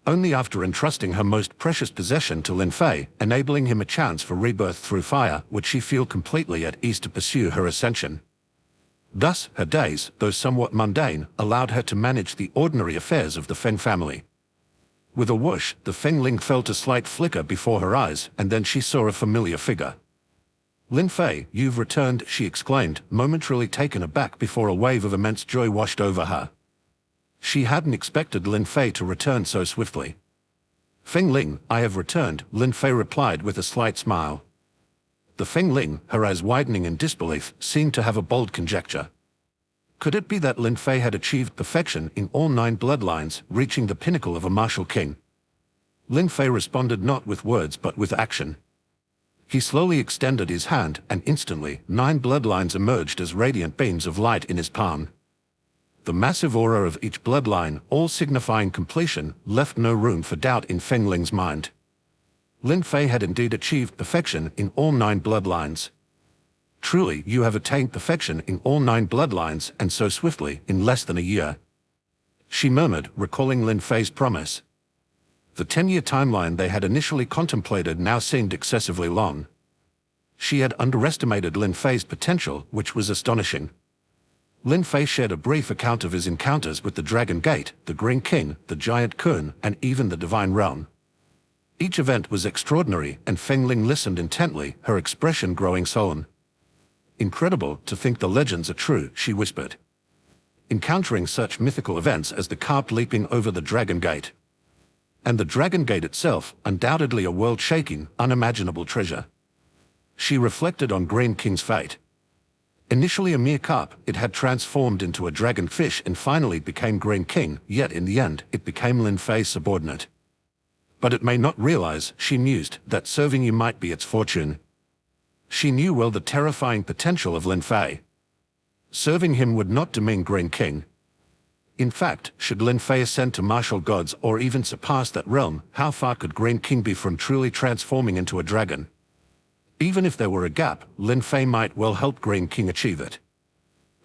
Only after entrusting her most precious possession to Lin Fei, enabling him a chance for rebirth through fire, would she feel completely at ease to pursue her ascension. Thus, her days, though somewhat mundane, allowed her to manage the ordinary affairs of the Feng family. With a whoosh, the Fengling felt a slight flicker before her eyes, and then she saw a familiar figure. "Lin Fei, you've returned," she exclaimed, momentarily taken aback before a wave of immense joy washed over her. She hadn't expected Lin Fei to return so swiftly. "Fengling, I have returned," Lin Fei replied with a slight smile. The Fengling, her eyes widening in disbelief, seemed to have a bold conjecture. Could it be that Lin Fei had achieved perfection in all 9 bloodlines, reaching the pinnacle of a martial king? Lin Fei responded not with words but with action. He slowly extended his hand, and instantly, 9 bloodlines emerged as radiant beams of light in his palm. The massive aura of each bloodline, all signifying completion, left no room for doubt in Fengling's mind. Lin Fei had indeed achieved perfection in all 9 bloodlines. "Truly, you have attained perfection in all 9 bloodlines, and so swiftly, in less than a year," she murmured, recalling Lin Fei's promise. The 10-year timeline they had initially contemplated now seemed excessively long. She had underestimated Lin Fei's potential, which was astonishing. Lin Fei shared a brief account of his encounters with the Dragon Gate, the Green King, the Giant Kun, and even the Divine Realm. Each event was extraordinary, and Fengling listened intently, her expression growing solemn. "Incredible to think the legends are true," she whispered. "Encountering such mythical events as the carp leaping over the Dragon Gate. And the Dragon Gate itself, undoubtedly a world-shaking, unimaginable treasure." She reflected on Green King's fate. Initially a mere carp, it had transformed into a dragonfish and finally became Green King, yet in the end, it became Lin Fei's subordinate. "But it may not realize," she mused, "that serving you might be its fortune." She knew well the terrifying potential of Lin Fei. Serving him would not demean Green King. In fact, should Lin Fei ascend to martial gods or even surpass that realm, how far could Green King be from truly transforming into a dragon? Even if there were a gap, Lin Fei might well help Green King achieve it.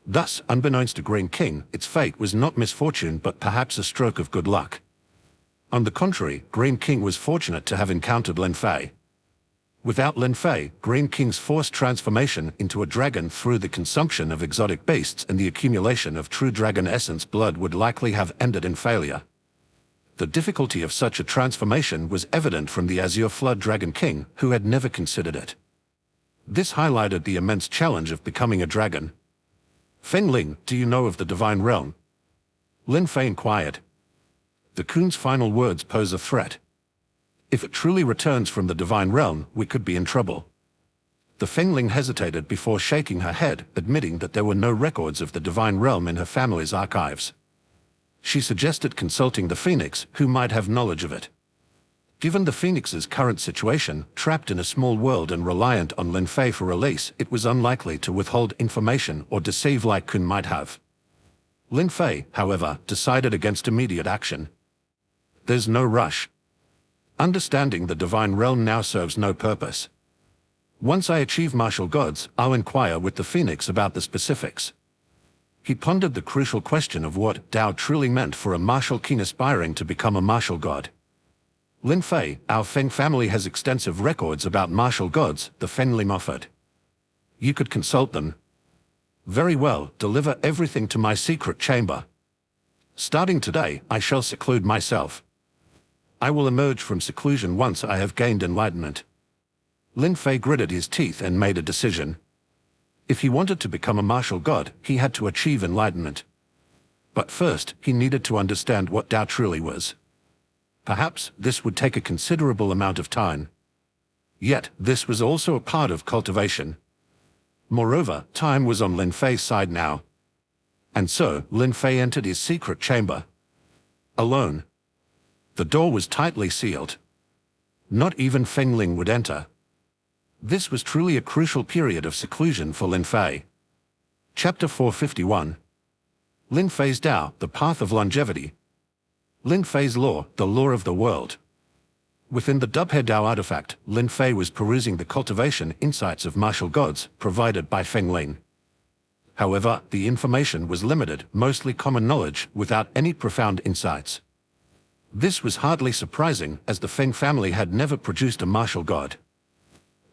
Thus, unbeknownst to Green King, its fate was not misfortune but perhaps a stroke of good luck. On the contrary, Green King was fortunate to have encountered Lin Fei. Without Lin Fei, Green King's forced transformation into a dragon through the consumption of exotic beasts and the accumulation of true dragon essence blood would likely have ended in failure. The difficulty of such a transformation was evident from the Azure Flood Dragon King, who had never considered it. This highlighted the immense challenge of becoming a dragon. "Fengling, do you know of the Divine Realm?" Lin Fei inquired. "The Kun's final words pose a threat. If it truly returns from the Divine Realm, we could be in trouble." The Fengling hesitated before shaking her head, admitting that there were no records of the Divine Realm in her family's archives. She suggested consulting the Phoenix, who might have knowledge of it. Given the Phoenix's current situation, trapped in a small world and reliant on Lin Fei for release, it was unlikely to withhold information or deceive like Kun might have. Lin Fei, however, decided against immediate action. "There's no rush. Understanding the Divine Realm now serves no purpose. Once I achieve martial gods, I'll inquire with the Phoenix about the specifics." He pondered the crucial question of what Tao truly meant for a martial king aspiring to become a martial god. Lin Fei, our Feng family has extensive records about martial gods, the Feng offered. You could consult them. Very well, deliver everything to my secret chamber. Starting today, I shall seclude myself. I will emerge from seclusion once I have gained enlightenment. Lin Fei gritted his teeth and made a decision. If he wanted to become a martial god, he had to achieve enlightenment. But first, he needed to understand what Tao truly was. Perhaps this would take a considerable amount of time. Yet, this was also a part of cultivation. Moreover, time was on Lin Fei's side now. And so, Lin Fei entered his secret chamber. Alone. The door was tightly sealed. Not even Feng Ling would enter. This was truly a crucial period of seclusion for Lin Fei. Chapter 451. Lin Fei's Tao, the path of longevity. Lin Fei's law, the law of the world. Within the Dubhe Dao artifact, Lin Fei was perusing the cultivation insights of martial gods provided by Feng Ling. However, the information was limited, mostly common knowledge, without any profound insights. This was hardly surprising, as the Feng family had never produced a martial god.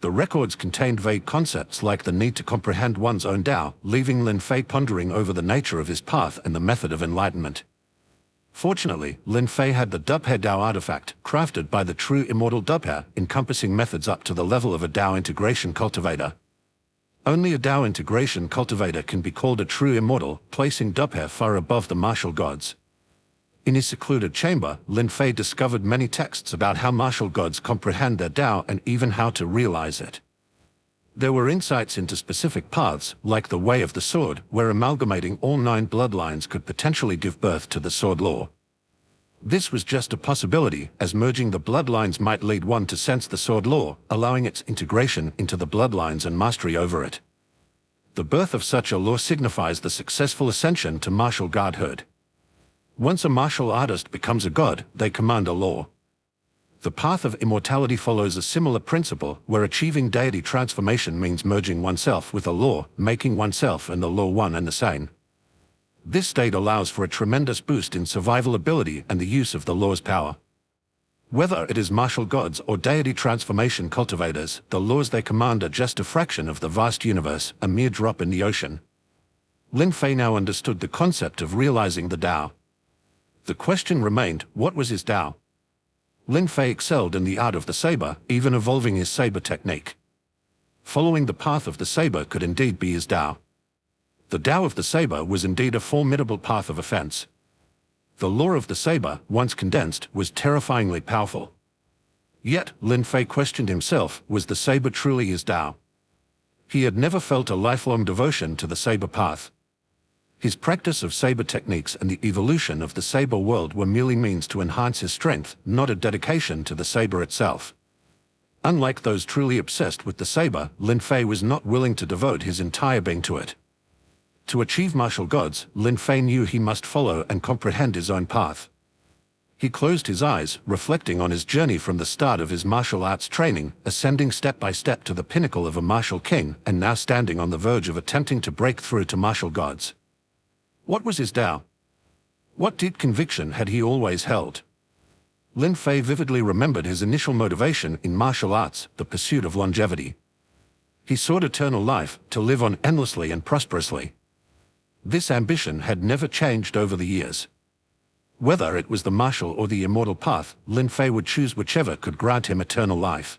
The records contained vague concepts like the need to comprehend one's own Tao, leaving Lin Fei pondering over the nature of his path and the method of enlightenment. Fortunately, Lin Fei had the Dubhe Dao artifact, crafted by the true immortal Dubhe, encompassing methods up to the level of a Dao integration cultivator. Only a Dao integration cultivator can be called a true immortal, placing Dubhe far above the martial gods. In his secluded chamber, Lin Fei discovered many texts about how martial gods comprehend their Tao and even how to realize it. There were insights into specific paths, like the way of the sword, where amalgamating all 9 bloodlines could potentially give birth to the sword law. This was just a possibility, as merging the bloodlines might lead one to sense the sword law, allowing its integration into the bloodlines and mastery over it. The birth of such a law signifies the successful ascension to martial godhood. Once a martial artist becomes a god, they command a law. The path of immortality follows a similar principle, where achieving deity transformation means merging oneself with a law, making oneself and the law one and the same. This state allows for a tremendous boost in survival ability and the use of the law's power. Whether it is martial gods or deity transformation cultivators, the laws they command are just a fraction of the vast universe, a mere drop in the ocean. Lin Fei now understood the concept of realizing the Tao. The question remained, what was his Tao? Lin Fei excelled in the art of the saber, even evolving his saber technique. Following the path of the saber could indeed be his Tao. The Tao of the saber was indeed a formidable path of offense. The law of the saber, once condensed, was terrifyingly powerful. Yet, Lin Fei questioned himself, was the saber truly his Tao? He had never felt a lifelong devotion to the saber path. His practice of saber techniques and the evolution of the saber world were merely means to enhance his strength, not a dedication to the saber itself. Unlike those truly obsessed with the saber, Lin Fei was not willing to devote his entire being to it. To achieve martial gods, Lin Fei knew he must follow and comprehend his own path. He closed his eyes, reflecting on his journey from the start of his martial arts training, ascending step by step to the pinnacle of a martial king, and now standing on the verge of attempting to break through to martial gods. What was his Tao? What deep conviction had he always held? Lin Fei vividly remembered his initial motivation in martial arts, the pursuit of longevity. He sought eternal life, to live on endlessly and prosperously. This ambition had never changed over the years. Whether it was the martial or the immortal path, Lin Fei would choose whichever could grant him eternal life.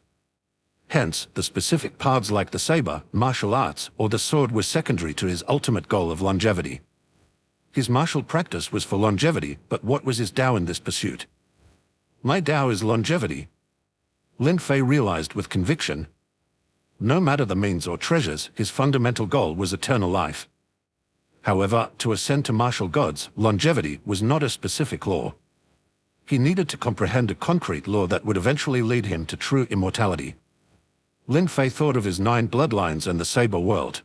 Hence, the specific paths like the saber, martial arts, or the sword were secondary to his ultimate goal of longevity. His martial practice was for longevity, but what was his Tao in this pursuit? My Tao is longevity. Lin Fei realized with conviction. No matter the means or treasures, his fundamental goal was eternal life. However, to ascend to martial gods, longevity was not a specific law. He needed to comprehend a concrete law that would eventually lead him to true immortality. Lin Fei thought of his 9 bloodlines and the saber world.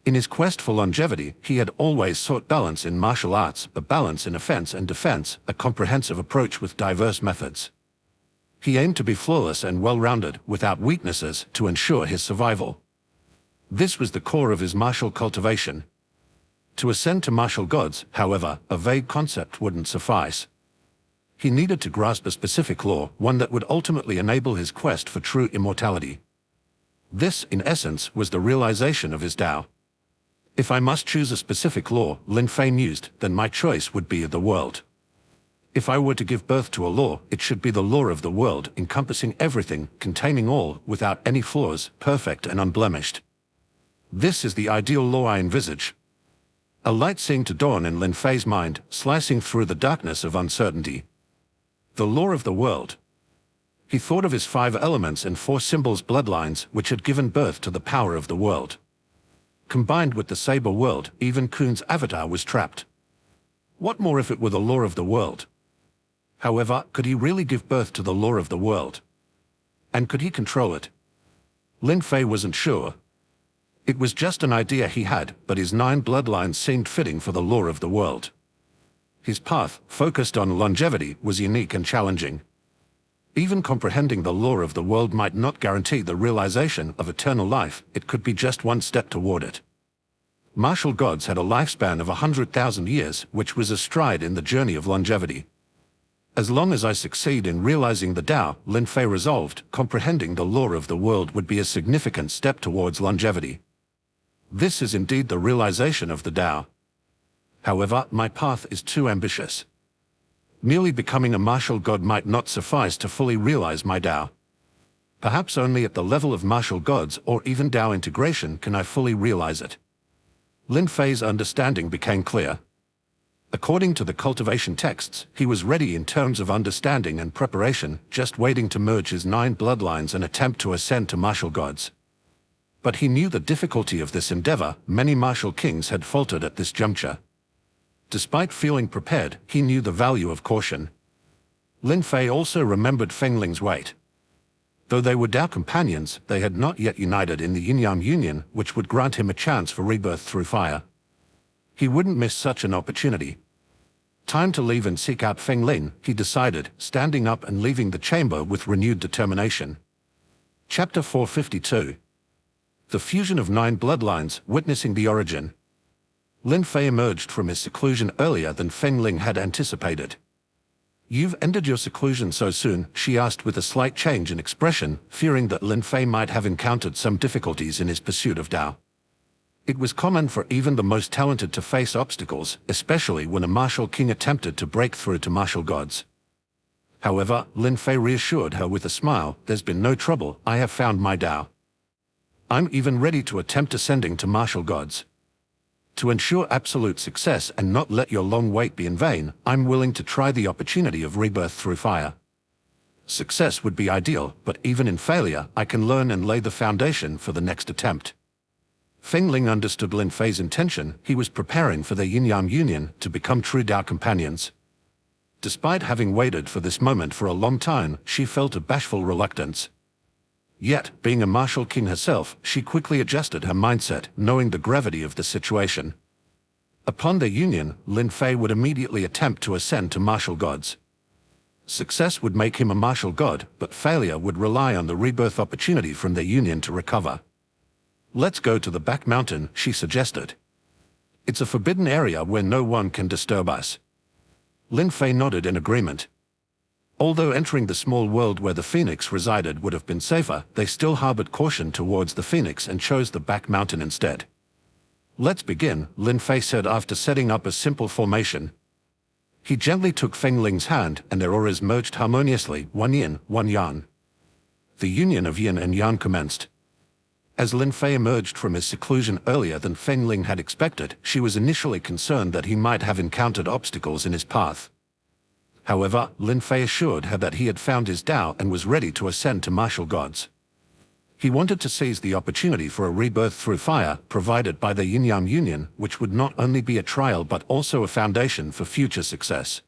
In his quest for longevity, he had always sought balance in martial arts, a balance in offense and defense, a comprehensive approach with diverse methods. He aimed to be flawless and well-rounded, without weaknesses, to ensure his survival. This was the core of his martial cultivation. To ascend to martial gods, however, a vague concept wouldn't suffice. He needed to grasp a specific law, one that would ultimately enable his quest for true immortality. This, in essence, was the realization of his Tao. If I must choose a specific law, Lin Fei mused, then my choice would be the world. If I were to give birth to a law, it should be the law of the world, encompassing everything, containing all, without any flaws, perfect and unblemished. This is the ideal law I envisage. A light seemed to dawn in Lin Fei's mind, slicing through the darkness of uncertainty. The law of the world. He thought of his 5 elements and 4 symbols bloodlines which had given birth to the power of the world. Combined with the saber world, even Kun's avatar was trapped. What more if it were the law of the world? However, could he really give birth to the law of the world? And could he control it? Lin Fei wasn't sure. It was just an idea he had, but his 9 bloodlines seemed fitting for the law of the world. His path, focused on longevity, was unique and challenging. Even comprehending the law of the world might not guarantee the realization of eternal life, it could be just one step toward it. Martial gods had a lifespan of 100,000 years, which was a stride in the journey of longevity. As long as I succeed in realizing the Tao, Lin Fei resolved, comprehending the law of the world would be a significant step towards longevity. This is indeed the realization of the Tao. However, my path is too ambitious. Merely becoming a martial god might not suffice to fully realize my Tao. Perhaps only at the level of martial gods or even Tao integration can I fully realize it. Lin Fei's understanding became clear. According to the cultivation texts, he was ready in terms of understanding and preparation, just waiting to merge his 9 bloodlines and attempt to ascend to martial gods. But he knew the difficulty of this endeavor. Many martial kings had faltered at this juncture. Despite feeling prepared, he knew the value of caution. Lin Fei also remembered Feng Ling's weight. Though they were Tao companions, they had not yet united in the yin-yang union, which would grant him a chance for rebirth through fire. He wouldn't miss such an opportunity. Time to leave and seek out Feng Ling, he decided, standing up and leaving the chamber with renewed determination. Chapter 452. The fusion of 9 bloodlines, witnessing the origin. Lin Fei emerged from his seclusion earlier than Feng Ling had anticipated. "You've ended your seclusion so soon?" she asked with a slight change in expression, fearing that Lin Fei might have encountered some difficulties in his pursuit of Tao. It was common for even the most talented to face obstacles, especially when a martial king attempted to break through to martial gods. However, Lin Fei reassured her with a smile, "There's been no trouble, I have found my Tao. I'm even ready to attempt ascending to martial gods. To ensure absolute success and not let your long wait be in vain, I'm willing to try the opportunity of rebirth through fire. Success would be ideal, but even in failure, I can learn and lay the foundation for the next attempt." Feng Ling understood Lin Fei's intention. He was preparing for their yin-yang union to become true Tao companions. Despite having waited for this moment for a long time, she felt a bashful reluctance. Yet, being a martial king herself, she quickly adjusted her mindset, knowing the gravity of the situation. Upon their union, Lin Fei would immediately attempt to ascend to martial gods. Success would make him a martial god, but failure would rely on the rebirth opportunity from their union to recover. "Let's go to the back mountain," she suggested. "It's a forbidden area where no one can disturb us." Lin Fei nodded in agreement. Although entering the small world where the Phoenix resided would have been safer, they still harbored caution towards the Phoenix and chose the back mountain instead. "Let's begin," Lin Fei said after setting up a simple formation. He gently took Feng Ling's hand, and their auras merged harmoniously, one yin, one yang. The union of yin and yang commenced. As Lin Fei emerged from his seclusion earlier than Feng Ling had expected, she was initially concerned that he might have encountered obstacles in his path. However, Lin Fei assured her that he had found his Tao and was ready to ascend to martial gods. He wanted to seize the opportunity for a rebirth through fire, provided by the yin-yang union, which would not only be a trial but also a foundation for future success.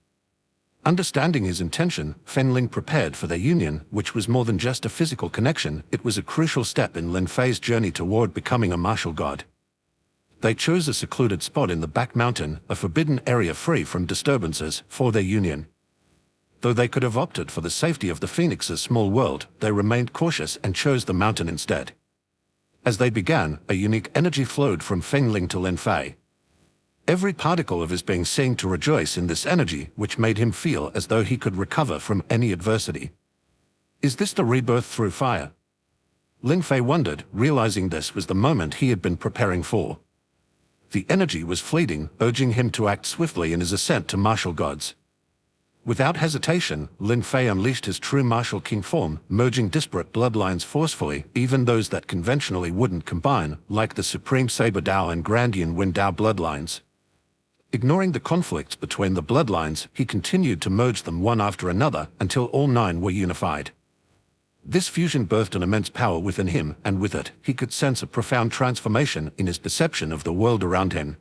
Understanding his intention, Feng Ling prepared for their union, which was more than just a physical connection. It was a crucial step in Lin Fei's journey toward becoming a martial god. They chose a secluded spot in the back mountain, a forbidden area free from disturbances, for their union. Though they could have opted for the safety of the Phoenix's small world, they remained cautious and chose the mountain instead. As they began, a unique energy flowed from Feng Ling to Lin Fei. Every particle of his being seemed to rejoice in this energy, which made him feel as though he could recover from any adversity. Is this the rebirth through fire? Lin Fei wondered, realizing this was the moment he had been preparing for. The energy was fleeting, urging him to act swiftly in his ascent to martial gods. Without hesitation, Lin Fei unleashed his true martial king form, merging disparate bloodlines forcefully, even those that conventionally wouldn't combine, like the Supreme Saber Dao and Grandian Wind Dao bloodlines. Ignoring the conflicts between the bloodlines, he continued to merge them one after another until all 9 were unified. This fusion birthed an immense power within him, and with it, he could sense a profound transformation in his perception of the world around him.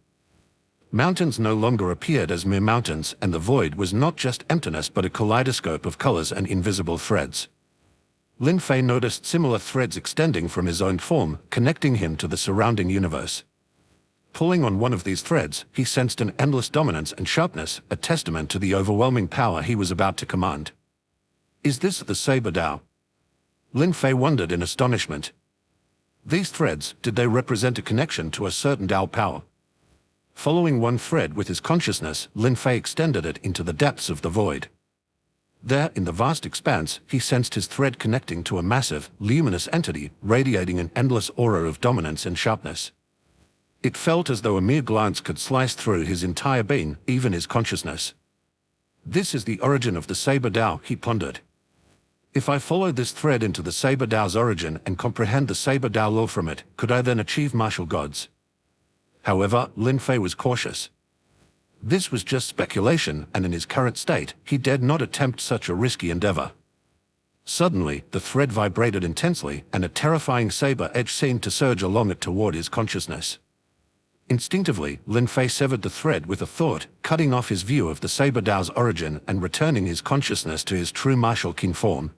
Mountains no longer appeared as mere mountains, and the void was not just emptiness but a kaleidoscope of colors and invisible threads. Lin Fei noticed similar threads extending from his own form, connecting him to the surrounding universe. Pulling on one of these threads, he sensed an endless dominance and sharpness, a testament to the overwhelming power he was about to command. Is this the Saber Dao? Lin Fei wondered in astonishment. These threads, did they represent a connection to a certain Dao power? Following one thread with his consciousness, Lin Fei extended it into the depths of the void. There, in the vast expanse, he sensed his thread connecting to a massive, luminous entity, radiating an endless aura of dominance and sharpness. It felt as though a mere glance could slice through his entire being, even his consciousness. This is the origin of the Saber Dao, he pondered. If I follow this thread into the Saber Dao's origin and comprehend the Saber Dao law from it, could I then achieve martial gods? However, Lin Fei was cautious. This was just speculation, and in his current state, he dared not attempt such a risky endeavor. Suddenly, the thread vibrated intensely, and a terrifying saber edge seemed to surge along it toward his consciousness. Instinctively, Lin Fei severed the thread with a thought, cutting off his view of the Saber Dao's origin and returning his consciousness to his true martial king form.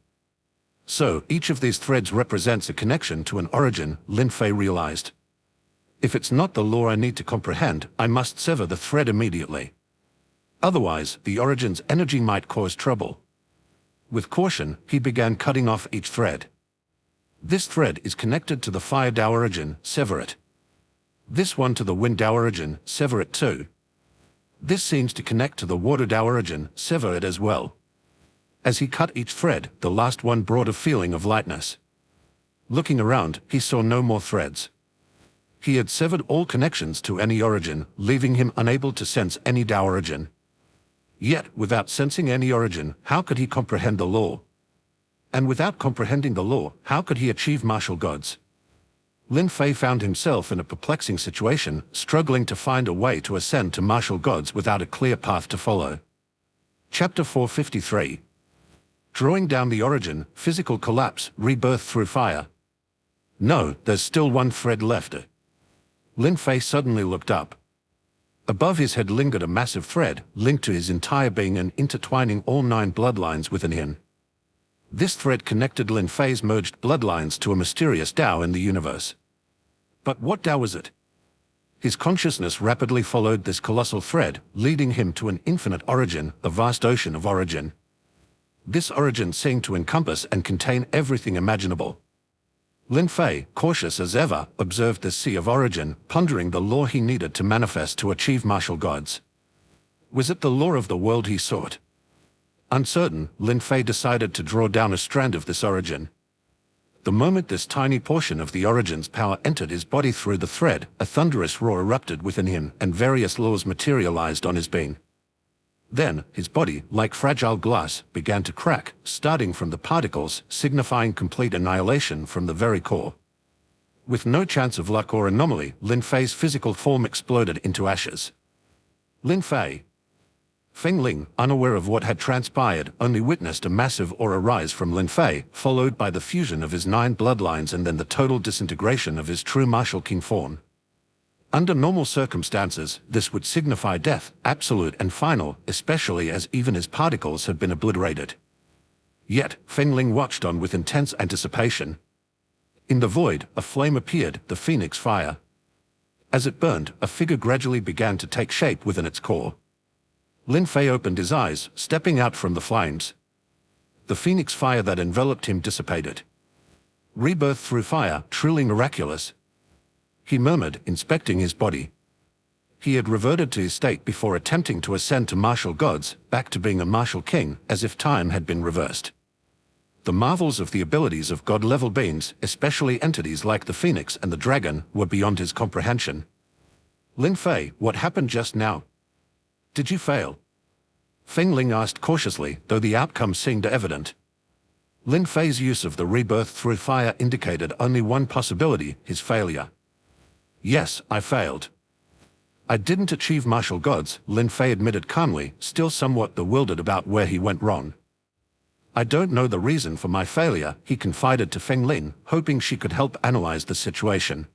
So, each of these threads represents a connection to an origin, Lin Fei realized. If it's not the law I need to comprehend, I must sever the thread immediately. Otherwise, the origin's energy might cause trouble. With caution, he began cutting off each thread. This thread is connected to the Fire Dao origin, sever it. This one to the Wind Dao origin, sever it too. This seems to connect to the Water Dao origin, sever it as well. As he cut each thread, the last one brought a feeling of lightness. Looking around, he saw no more threads. He had severed all connections to any origin, leaving him unable to sense any Dao origin. Yet, without sensing any origin, how could he comprehend the law? And without comprehending the law, how could he achieve martial gods? Lin Fei found himself in a perplexing situation, struggling to find a way to ascend to martial gods without a clear path to follow. Chapter 453. Drawing down the origin, physical collapse, rebirth through fire. No, there's still one thread left. Lin Fei suddenly looked up. Above his head lingered a massive thread, linked to his entire being and intertwining all 9 bloodlines within him. This thread connected Lin Fei's merged bloodlines to a mysterious Dao in the universe. But what Dao was it? His consciousness rapidly followed this colossal thread, leading him to an infinite origin, a vast ocean of origin. This origin seemed to encompass and contain everything imaginable. Lin Fei, cautious as ever, observed this sea of origin, pondering the law he needed to manifest to achieve martial gods. Was it the law of the world he sought? Uncertain, Lin Fei decided to draw down a strand of this origin. The moment this tiny portion of the origin's power entered his body through the thread, a thunderous roar erupted within him, and various laws materialized on his being. Then, his body, like fragile glass, began to crack, starting from the particles, signifying complete annihilation from the very core. With no chance of luck or anomaly, Lin Fei's physical form exploded into ashes. Lin Fei. Feng Ling, unaware of what had transpired, only witnessed a massive aura rise from Lin Fei, followed by the fusion of his 9 bloodlines and then the total disintegration of his true martial king form. Under normal circumstances, this would signify death, absolute and final, especially as even his particles had been obliterated. Yet, Feng Ling watched on with intense anticipation. In the void, a flame appeared, the phoenix fire. As it burned, a figure gradually began to take shape within its core. Lin Fei opened his eyes, stepping out from the flames. The phoenix fire that enveloped him dissipated. Rebirth through fire, truly miraculous. He murmured, inspecting his body. He had reverted to his state before attempting to ascend to martial gods, back to being a martial king, as if time had been reversed. The marvels of the abilities of god-level beings, especially entities like the Phoenix and the Dragon, were beyond his comprehension. Lin Fei, what happened just now? Did you fail? Feng Ling asked cautiously, though the outcome seemed evident. Lin Fei's use of the rebirth through fire indicated only one possibility, his failure. Yes, I failed. I didn't achieve martial gods, Lin Fei admitted calmly, still somewhat bewildered about where he went wrong. I don't know the reason for my failure, he confided to Feng Ling, hoping she could help analyze the situation.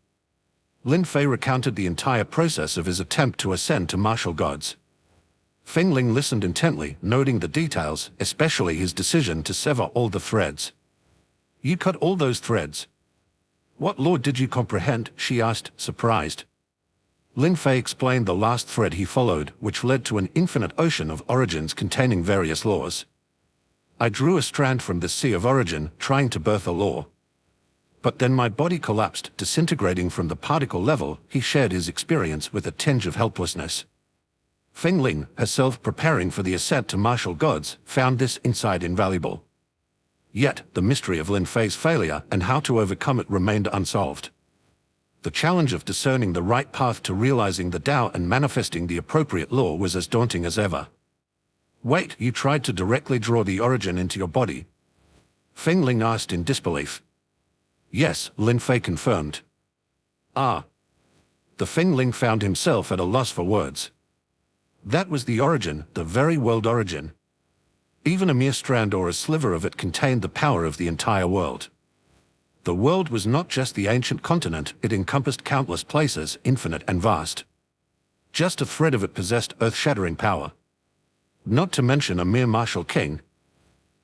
Lin Fei recounted the entire process of his attempt to ascend to martial gods. Feng Ling listened intently, noting the details, especially his decision to sever all the threads. You cut all those threads? What law did you comprehend? She asked, surprised. Lin Fei explained the last thread he followed, which led to an infinite ocean of origins containing various laws. I drew a strand from this sea of origin, trying to birth a law. But then my body collapsed, disintegrating from the particle level. He shared his experience with a tinge of helplessness. Feng Ling, herself preparing for the ascent to martial gods, found this insight invaluable. Yet, the mystery of Lin Fei's failure and how to overcome it remained unsolved. The challenge of discerning the right path to realizing the Tao and manifesting the appropriate law was as daunting as ever. Wait, you tried to directly draw the origin into your body? Feng Ling asked in disbelief. Yes, Lin Fei confirmed. Ah. The Feng Ling found himself at a loss for words. That was the origin, the very world origin. Even a mere strand or a sliver of it contained the power of the entire world. The world was not just the ancient continent, it encompassed countless places, infinite and vast. Just a thread of it possessed earth-shattering power. Not to mention a mere martial king.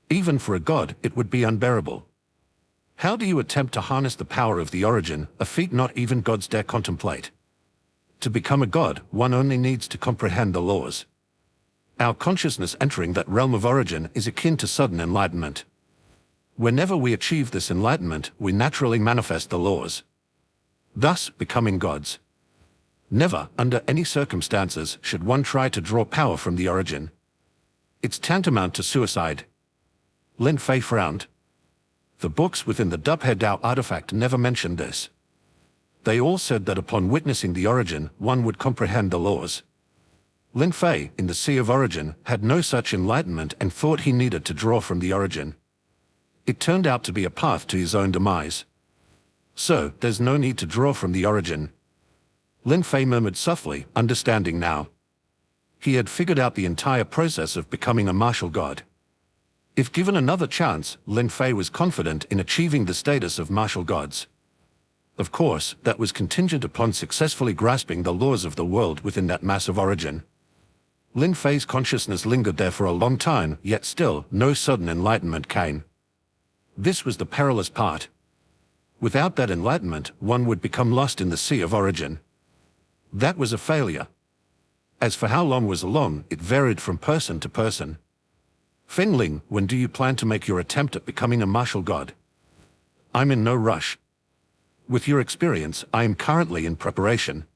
Even for a god, it would be unbearable. How do you attempt to harness the power of the origin, a feat not even gods dare contemplate? To become a god, one only needs to comprehend the laws. Our consciousness entering that realm of origin is akin to sudden enlightenment. Whenever we achieve this enlightenment, we naturally manifest the laws, thus becoming gods. Never, under any circumstances, should one try to draw power from the origin. It's tantamount to suicide. Lin Fei frowned. The books within the Dubhe Dao artifact never mentioned this. They all said that upon witnessing the origin, one would comprehend the laws. Lin Fei, in the Sea of Origin, had no such enlightenment and thought he needed to draw from the origin. It turned out to be a path to his own demise. So, there's no need to draw from the origin. Lin Fei murmured softly, understanding now. He had figured out the entire process of becoming a martial god. If given another chance, Lin Fei was confident in achieving the status of martial gods. Of course, that was contingent upon successfully grasping the laws of the world within that mass of origin. Lin Fei's consciousness lingered there for a long time, yet still, no sudden enlightenment came. This was the perilous part. Without that enlightenment, one would become lost in the Sea of Origin. That was a failure. As for how long was long, it varied from person to person. Feng Ling, when do you plan to make your attempt at becoming a martial god? I'm in no rush. With your experience, I am currently in preparation.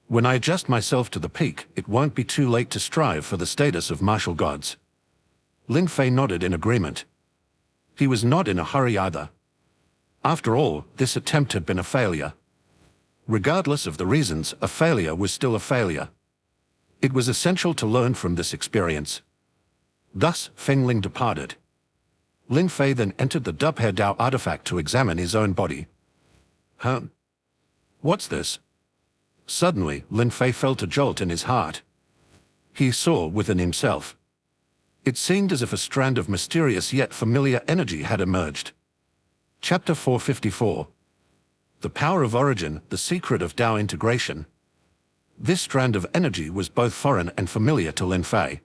When I adjust myself to the peak, it won't be too late to strive for the status of martial gods. Lin Fei nodded in agreement. He was not in a hurry either. After all, this attempt had been a failure. Regardless of the reasons, a failure was still a failure. It was essential to learn from this experience. Thus, Feng Ling departed. Lin Fei then entered the Dubhe Dao artifact to examine his own body. Huh? What's this? Suddenly, Lin Fei felt a jolt in his heart. He saw within himself. It seemed as if a strand of mysterious yet familiar energy had emerged. Chapter 454. The Power of Origin, the Secret of Tao Integration. This strand of energy was both foreign and familiar to Lin Fei.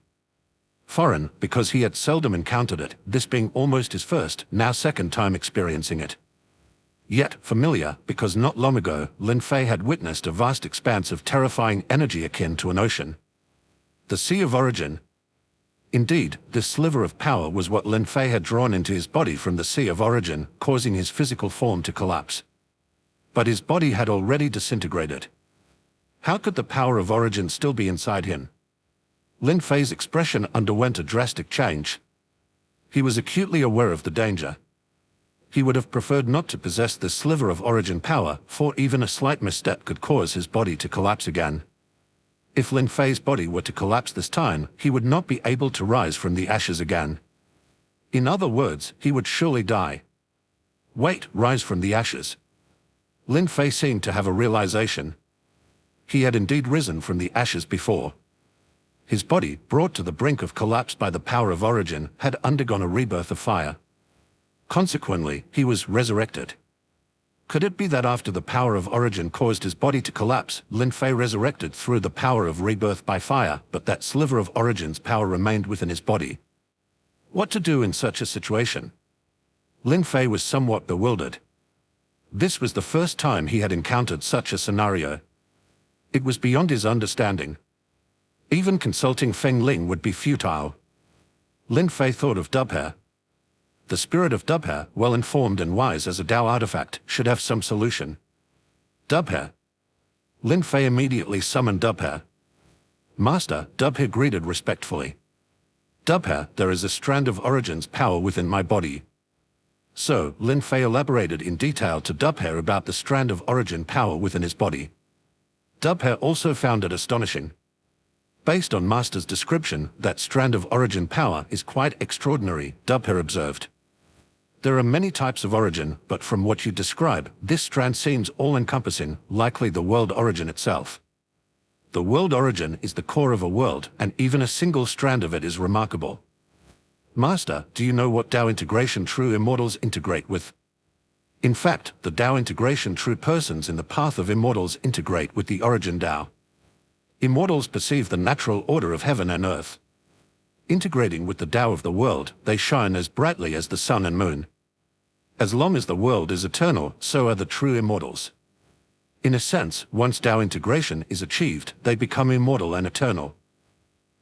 Foreign, because he had seldom encountered it, this being almost his first, now second time experiencing it. Yet familiar, because not long ago, Lin Fei had witnessed a vast expanse of terrifying energy akin to an ocean. The Sea of Origin. Indeed, this sliver of power was what Lin Fei had drawn into his body from the Sea of Origin, causing his physical form to collapse. But his body had already disintegrated. How could the power of origin still be inside him? Lin Fei's expression underwent a drastic change. He was acutely aware of the danger. He would have preferred not to possess this sliver of origin power, for even a slight misstep could cause his body to collapse again. If Lin Fei's body were to collapse this time, he would not be able to rise from the ashes again. In other words, he would surely die. Wait, rise from the ashes. Lin Fei seemed to have a realization. He had indeed risen from the ashes before. His body, brought to the brink of collapse by the power of origin, had undergone a rebirth of fire. Consequently, he was resurrected. Could it be that after the power of origin caused his body to collapse, Lin Fei resurrected through the power of rebirth by fire, but that sliver of origin's power remained within his body? What to do in such a situation? Lin Fei was somewhat bewildered. This was the first time he had encountered such a scenario. It was beyond his understanding. Even consulting Feng Ling would be futile. Lin Fei thought of Dubhe. The spirit of Dubhe, well informed and wise as a Dao artifact, should have some solution. Dubhe. Lin Fei immediately summoned Dubhe. Master, Dubhe greeted respectfully. Dubhe, there is a strand of origin's power within my body. So, Lin Fei elaborated in detail to Dubhe about the strand of origin power within his body. Dubhe also found it astonishing. Based on Master's description, that strand of origin power is quite extraordinary, Dubhe observed. There are many types of origin, but from what you describe, this strand seems all-encompassing, likely the world origin itself. The world origin is the core of a world, and even a single strand of it is remarkable. Master, do you know what Dao integration true immortals integrate with? In fact, the Dao integration true persons in the path of immortals integrate with the origin Dao. Immortals perceive the natural order of heaven and earth. Integrating with the Dao of the world, they shine as brightly as the sun and moon. As long as the world is eternal, so are the true immortals. In a sense, once Dao integration is achieved, they become immortal and eternal.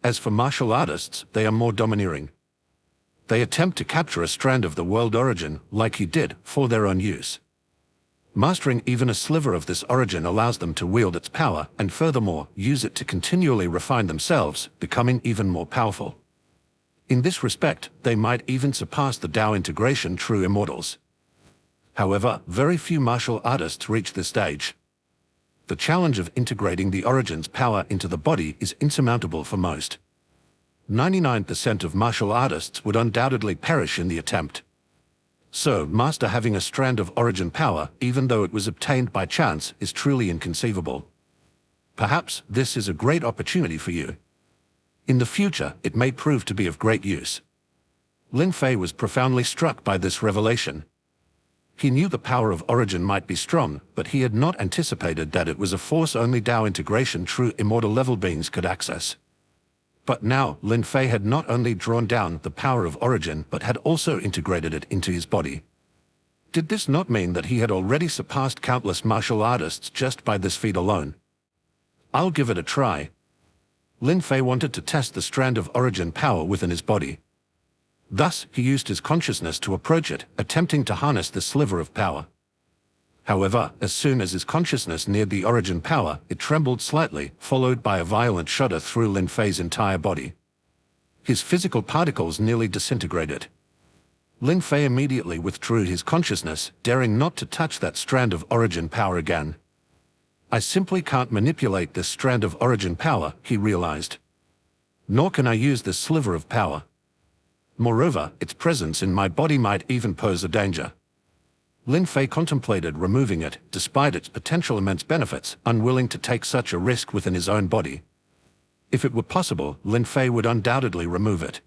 As for martial artists, they are more domineering. They attempt to capture a strand of the world origin, like he did, for their own use. Mastering even a sliver of this origin allows them to wield its power, and furthermore, use it to continually refine themselves, becoming even more powerful. In this respect, they might even surpass the Dao integration true immortals. However, very few martial artists reach this stage. The challenge of integrating the origin's power into the body is insurmountable for most. 99% of martial artists would undoubtedly perish in the attempt. So, Master having a strand of origin power, even though it was obtained by chance, is truly inconceivable. Perhaps this is a great opportunity for you. In the future, it may prove to be of great use. Lin Fei was profoundly struck by this revelation. He knew the power of origin might be strong, but he had not anticipated that it was a force only Dao integration true immortal level beings could access. But now, Lin Fei had not only drawn down the power of origin, but had also integrated it into his body. Did this not mean that he had already surpassed countless martial artists just by this feat alone? I'll give it a try. Lin Fei wanted to test the strand of origin power within his body. Thus, he used his consciousness to approach it, attempting to harness the sliver of power. However, as soon as his consciousness neared the origin power, it trembled slightly, followed by a violent shudder through Lin Fei's entire body. His physical particles nearly disintegrated. Lin Fei immediately withdrew his consciousness, daring not to touch that strand of origin power again. I simply can't manipulate this strand of origin power, he realized. Nor can I use this sliver of power. Moreover, its presence in my body might even pose a danger. Lin Fei contemplated removing it, despite its potential immense benefits, unwilling to take such a risk within his own body. If it were possible, Lin Fei would undoubtedly remove it.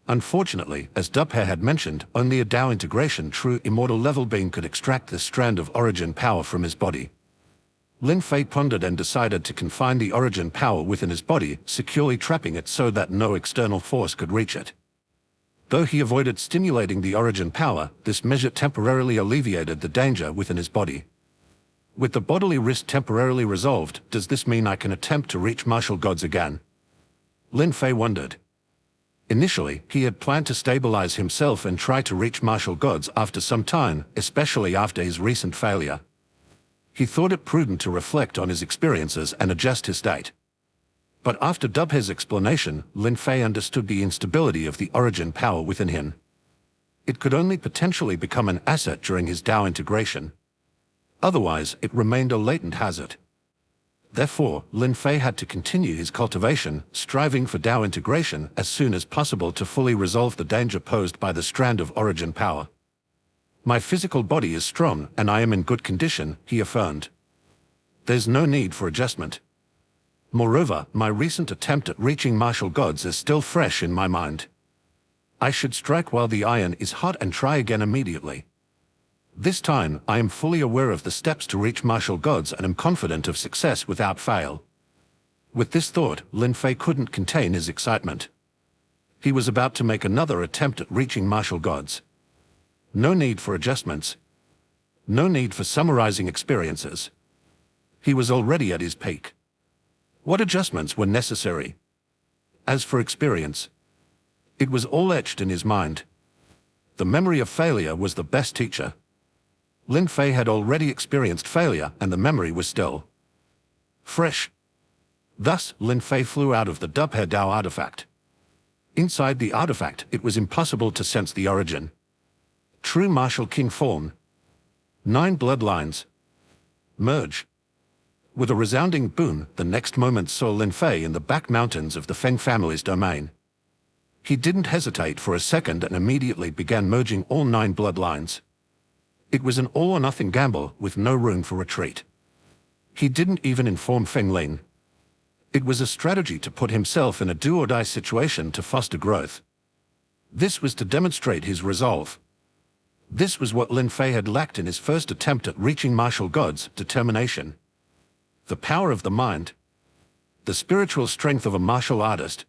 Unfortunately, as Dubhe had mentioned, only a Dao integration true immortal level being could extract this strand of origin power from his body. Lin Fei pondered and decided to confine the origin power within his body, securely trapping it so that no external force could reach it. Though he avoided stimulating the origin power, this measure temporarily alleviated the danger within his body. With the bodily risk temporarily resolved, does this mean I can attempt to reach martial gods again? Lin Fei wondered. Initially, he had planned to stabilize himself and try to reach martial gods after some time, especially after his recent failure. He thought it prudent to reflect on his experiences and adjust his state. But after Dubhe's explanation, Lin Fei understood the instability of the origin power within him. It could only potentially become an asset during his Tao integration. Otherwise, it remained a latent hazard. Therefore, Lin Fei had to continue his cultivation, striving for Tao integration as soon as possible to fully resolve the danger posed by the strand of origin power. My physical body is strong and I am in good condition, he affirmed. There's no need for adjustment. Moreover, my recent attempt at reaching martial gods is still fresh in my mind. I should strike while the iron is hot and try again immediately. This time, I am fully aware of the steps to reach martial gods and am confident of success without fail. With this thought, Lin Fei couldn't contain his excitement. He was about to make another attempt at reaching martial gods. No need for adjustments. No need for summarizing experiences. He was already at his peak. What adjustments were necessary? As for experience, it was all etched in his mind. The memory of failure was the best teacher. Lin Fei had already experienced failure and the memory was still fresh. Thus, Lin Fei flew out of the Dubhe Dao artifact. Inside the artifact, it was impossible to sense the origin. True martial king form. 9 bloodlines. Merge. With a resounding boom, the next moment saw Lin Fei in the back mountains of the Feng family's domain. He didn't hesitate for a second and immediately began merging all 9 bloodlines. It was an all-or-nothing gamble with no room for retreat. He didn't even inform Feng Ling. It was a strategy to put himself in a do-or-die situation to foster growth. This was to demonstrate his resolve. This was what Lin Fei had lacked in his first attempt at reaching martial gods, determination. The power of the mind. The spiritual strength of a martial artist.